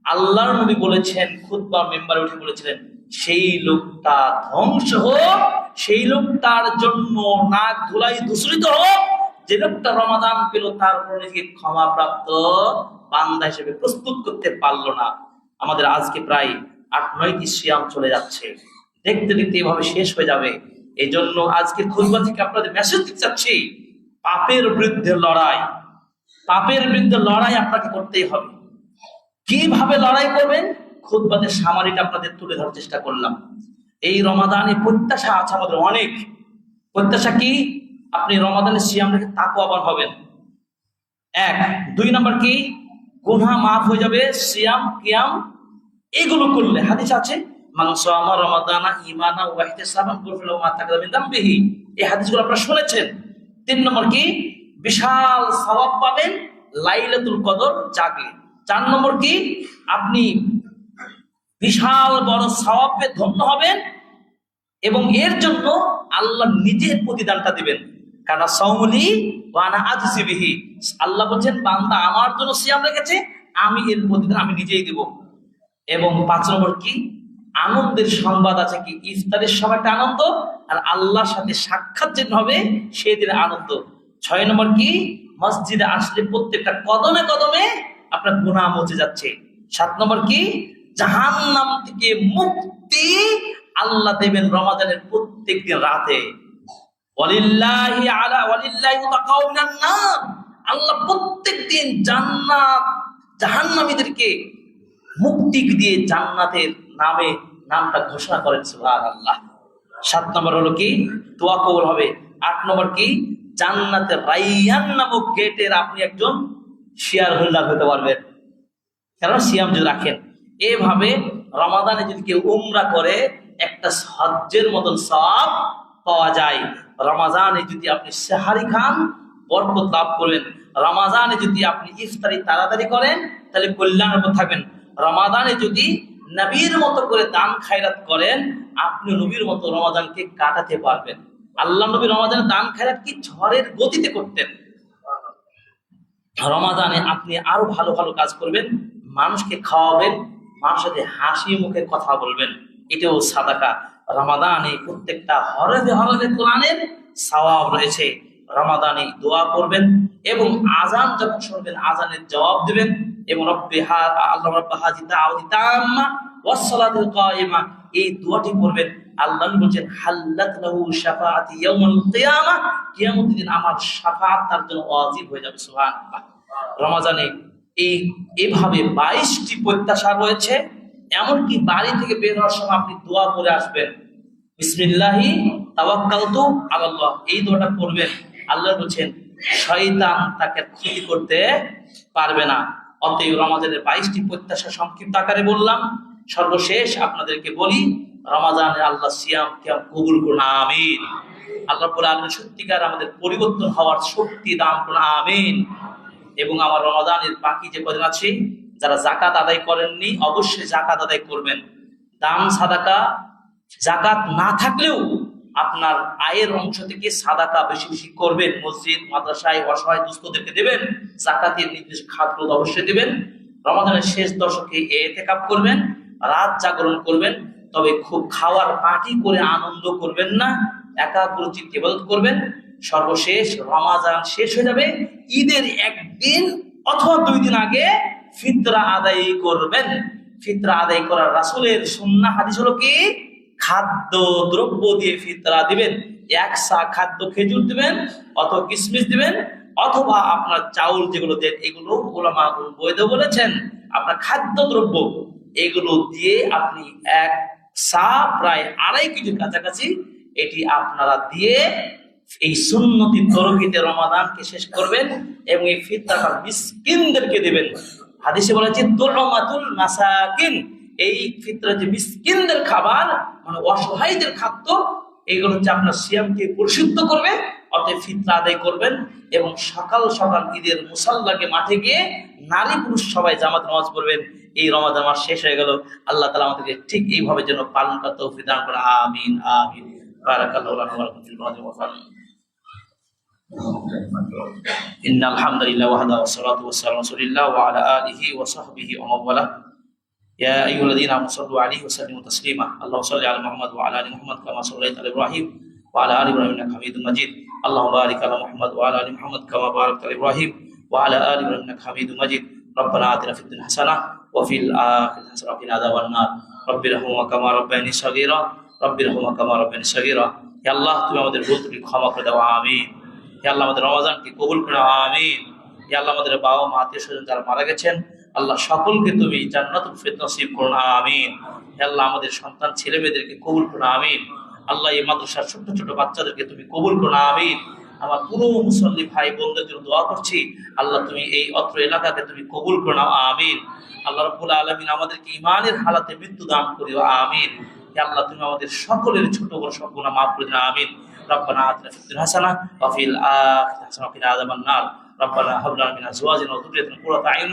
[SPEAKER 1] আল্লাহর নবী বলেছেন, খুতবা মেম্বারে উঠে বলেছিলেন, সেই লোকটা ধ্বংস হোক, সেই লোকটার জন্য নাক ধুলাই দূষিত হোক, যে লোকটা রমাদান পেল তারপর নিজেকে ক্ষমা প্রাপ্ত বান্দা হিসেবে প্রস্তুত করতে পারলো না। আমাদের আজকে প্রায় 8-9টি সিয়াম চলে যাচ্ছে, দেখতে দেখতে এভাবে শেষ হয়ে যাবে। এই জন্য আজকে খুতবা থেকে আপনাদের মেসেজ দিতে চাচ্ছি, পাপের বিরুদ্ধে লড়াই, পাপের বিরুদ্ধে লড়াই আপনাকে করতেই হবে। কিভাবে লড়াই করবেন খুতবাতের সামারিটা আপনাদের তুলে ধরার চেষ্টা করলাম। এই রমাদানে প্রত্যাশা আছে আমাদের অনেক। প্রত্যাশা কি? আপনি রমাদানে সিয়াম রেখে তাকওয়াবান হবেন, এক। দুই নম্বর কি? গুনাহ মাফ হয়ে যাবে সিয়াম কিয়াম এগুলো করলে। হাদিস আছে মান সামা রমাদানা ঈমানান ওয়া ইহতিসাবান গুফিরা লাহু মা তাকাদ্দামা মিন যামবিহি। এই হাদিসগুলো আপনারা শুনেছেন। তিন নম্বর কি? বিশাল সওয়াব পাবেন লাইলাতুল কদর জাগলে। চার নম্বর কি? আপনি বিশাল বড় সওয়াব পেয়ে ধন্য হবেন এবং এর জন্য আল্লাহ নিজের প্রতিদানটা দিবেন। কারণ সাওমুলি ওয়া আনা আজজি বিহি, আল্লাহ বলেন বান্দা আমার জন্য সিয়াম রেখেছে, আমি এর প্রতিদান আমি নিজেই দেব। এবং পাঁচ নম্বর কি? আনন্দের সংবাদ আছে কি? ইফতারের সময় একটা আনন্দ, আর আল্লাহর সাথে সাক্ষাৎ যেদিন হবে সেই দিনের আনন্দ। ছয় নম্বর কি? মসজিদে আসলে প্রত্যেকটা কদমে কদমে আপনার গুনাহ মুছে যাচ্ছে। সাত নম্বর কি? জাহান্নাম থেকে মুক্তি আল্লাহ দেবেন রমাদানের প্রত্যেক দিন রাতে। ওয়ালিল্লাহি আলা ওয়ালিল্লাহি মুতাকাউ মিনান নার, আল্লাহ প্রত্যেক দিন জান্নাত জাহান্নামীদেরকে মুক্তি দিয়ে জান্নাতের নামে নামটা ঘোষণা করেন সুবহানাল্লাহ। সাত নম্বর হলো কি? দোয়া কবুল হবে। আট নম্বর কি? জান্নাতের রাইয়ান নামক গেটের আপনি একজন শেয়ার হোল্ডার হতে পারবেন, কারণ সিয়াম যদি রাখেন। এভাবে রমাদানে যদি কেউ উমরা করে একটা হজ্জের মতন সওয়াব পাওয়া যায়। রমাদানে যদি আপনি সেহারি খান বরকত লাভ করবেন। রমাদানে যদি আপনি ইফতারি তাড়াতাড়ি করেন তাহলে কল্যাণের উপর থাকবেন। রমাদানে যদি নবীর মতো করে দান খায়রাত করেন আপনি নবীর মতো রমাদানকে কাটাতে পারবেন। আল্লাহ নবী রমাদানে দান খায়রাত কি ঝড়ের গতিতে করতেন। রমাদানে আপনি আরো ভালো ভালো কাজ করবেন, মানুষকে খাওয়াবেন, মানুষের সাথে হাসি মুখে কথা বলবেন, এটাও সাদাকা। রমাদানে প্রত্যেকটা হরফে হরফে কোরআনের সওয়াব রয়েছে। রমাদানে দোয়া করবেন এবং আজান যখন শুনবেন আজানের জবাব দিবেন এবং আল্লাহ রাব্বা হাযিহি দাওয়াতি তাম্মা ওয়াস সালাতুল কায়িমা এই দোয়াটি পড়বেন। আল্লাহ বলেন হাল্লাত লাহু শাফাআতি ইয়াউমুল কিয়ামা, কিয়ামতের দিন আমার শাফাআত তার জন্য ওয়াজিব হয়ে যাবে। সুবহানাল্লাহ। রমাদানে এইভাবে 22টি প্রত্যাশা রয়েছে। এমনকি বাড়ি থেকে বের হওয়ার সময় আপনি দোয়া করে আসবেন, বিসমিল্লাহি তাওয়াক্কালতু আলাল্লাহ, এই দোয়াটা পড়বেন। আল্লাহ বলেন শয়তান তাকে ক্ষতি করতে পারবে না। অতএব রমাদানের 22টি প্রত্যাশা সংক্ষিপ্ত আকারে বললাম। সর্বশেষ আপনাদেরকে বলি রমাদানে আল্লাহ সিয়াম কিয়াম কবুল করুন, আমিন। আল্লাহ রাব্বুল আলামিন সত্যিকার আমাদের পরিবর্তন হওয়ার শক্তি দান করুন, আমিন। এবং আমার রমাদানের বাকি যে কদিন আছে যারা যাকাত আদায় করেননি অবশ্যই যাকাত আদায় করবেন। দান সাদাকা যাকাত না থাকলেও আপনার আয়ের অংশ থেকে সাদাকা বেশি বেশি করবেন। মসজিদ মাদ্রাসায় অসহায় দুস্থদেরকে দেবেন, যাকাতের নির্দিষ্ট খাতগুলো অবশ্যই দেবেন। রমাদানের শেষ দশকে ইতিকাফ করবেন, রাত জাগরণ করবেন, তবে খুব খাওয়ার পার্টি করে আনন্দ করবেন না, একাগ্রচিত্তে ইবাদত করবেন। সর্বশেষ রমাদান শেষ হয়ে যাবে, ঈদের একদিন অথবা 2 দিন আগে ফিতরা আদায় করবেন। ফিতরা আদায় করার রাসূলের সুন্নাহ হাদিস হলো কি? খাদ্য দ্রব্য দিয়ে ফিতরা দিবেন। এক সা খাদ্য খেজুর দিবেন অথবা কিশমিশ দিবেন অথবা আপনার চাউল যেগুলো দেন এগুলো উলামা বৈধ বলেছেন। আপনার খাদ্য দ্রব্য এগুলো দিয়ে আপনি এক সা প্রায় 2.5 কেজির কাছাকাছি এটি আপনারা দিয়ে এই সুন্নতি তরকিতে রমাদানকে শেষ করবেন এবং এই ফিতরাটা মিসকিনদেরকে দিবেন। হাদিসে বলা হয়েছে তুরমাতুল মাসাকিন, এই ফিতরা যে মিসকিনদের খাবার মানে অসহায়দের খাদ্য, এইগুলো হচ্ছে আপনার সিয়ামকে পরিশুদ্ধ করবে। অতএব ফিতরা আদায় করবেন এবং সকাল সকাল ঈদের মুসাল্লাকে মাঠে গিয়ে নারী পুরুষ সবাই জামাত নামাজ পড়বেন। এই রমাদান মাস শেষ হয়ে গেল, আল্লাহ তাআলা আমাদেরকে ঠিক এইভাবে যেন পালন করতে তৌফিক দান করেন, আমিন আমিন। বারাকাল্লাহু লানা ওয়া লাকুম ফিল বাদি ওয়া ফাল। ইন্নাল হামদালিল্লাহি ওয়াহদাহু ওয়াসসালাতু ওয়াসসালামু আলা রাসূলিল্লাহ ওয়া আলা আলিহি ওয়া সাহবিহি ওয়া মাওয়ালা। ইয়া আইয়ুহাল্লাযীনা আমানু সাল্লু আলাইহি ওয়া সাল্লিমু তাসলিমা। আল্লাহুম্মা সাল্লি আলা মুহাম্মাদ ওয়া আলা আলি মুহাম্মাদ কামা সাল্লাইতা আলা ইব্রাহিম ওয়া আলা আলি ইব্রাহিম ইন্নাকা হামিদুম মাজিদ। আল্লাহুম্মা বারিক আলা মুহাম্মাদ ওয়া আলা আলি মুহাম্মাদ কামা বারাকতা আলা ইব্রাহিম ওয়া আলা আলি ইব্রাহিম ইন্নাকা হামিদুম মাজিদ। রব্বানা আতিনা ফিদ দুনিয়া হাসানাহ ওয়া ফিল আখিরাতি হাসানাহ ওয়া কিনা আযাবান নার। রব্বিরহামহুমা কামা রাব্বায়ানি সাগীরা, রব্বিরহামহুমা কামা রাব্বায়ানি সাগীরা। হে আল্লাহ তুমি আমাদের ভুল ত্রুটি ক্ষমা করে দাও, আমিন। হে আল্লাহ আমাদের রমজানকে কবুল করে নাও, আমিন। হে আল্লাহ আমাদের বাবা মা আত্মীয় স্বজন যারা মারা গেছেন, আল্লাহ সকলকে তুমি জান্নাতুল ফিরদাউস নসিব করো না, আমিন। হে আল্লাহ আমাদের সন্তান ছেলে মেয়েদেরকে কবুল করো না, আমিন। আল্লাহ এই মাদ্রাসার ছোট ছোট বাচ্চাদেরকে তুমি কবুল করো না, আমিন। আমার পুরো মুসল্লি ভাই বোনদের জন্য দোয়া করছি, আল্লাহ তুমি এই অত্র এলাকাকে তুমি কবুল করো নাও, আমিন। আল্লাহ রাব্বুল আলামিন আমাদেরকে ঈমানের হালাতে মৃত্যু দান করিও, আমিন। হে আল্লাহ তুমি আমাদের সকলের ছোট বড় সব গুনাহ মাফ করে দাও, আমিন। রব্বানা আতিনা ফিদ দুনিয়া হাসানা ওয়া ফিল আখিরাতি হাসানা ওয়া কিনা আযাবান নার। ربنا هب لنا من ازواجنا وذريتنا قرة اعين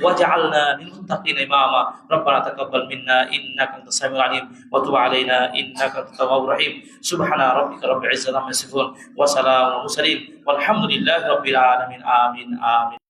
[SPEAKER 1] واجعلنا للمتقين اماما. ربنا تقبل منا انك انت السميع العليم وتب علينا انك انت التواب الرحيم. سبحان ربك رب العزة عما يصفون وسلام على المرسلين والحمد لله رب العالمين. آمين آمين.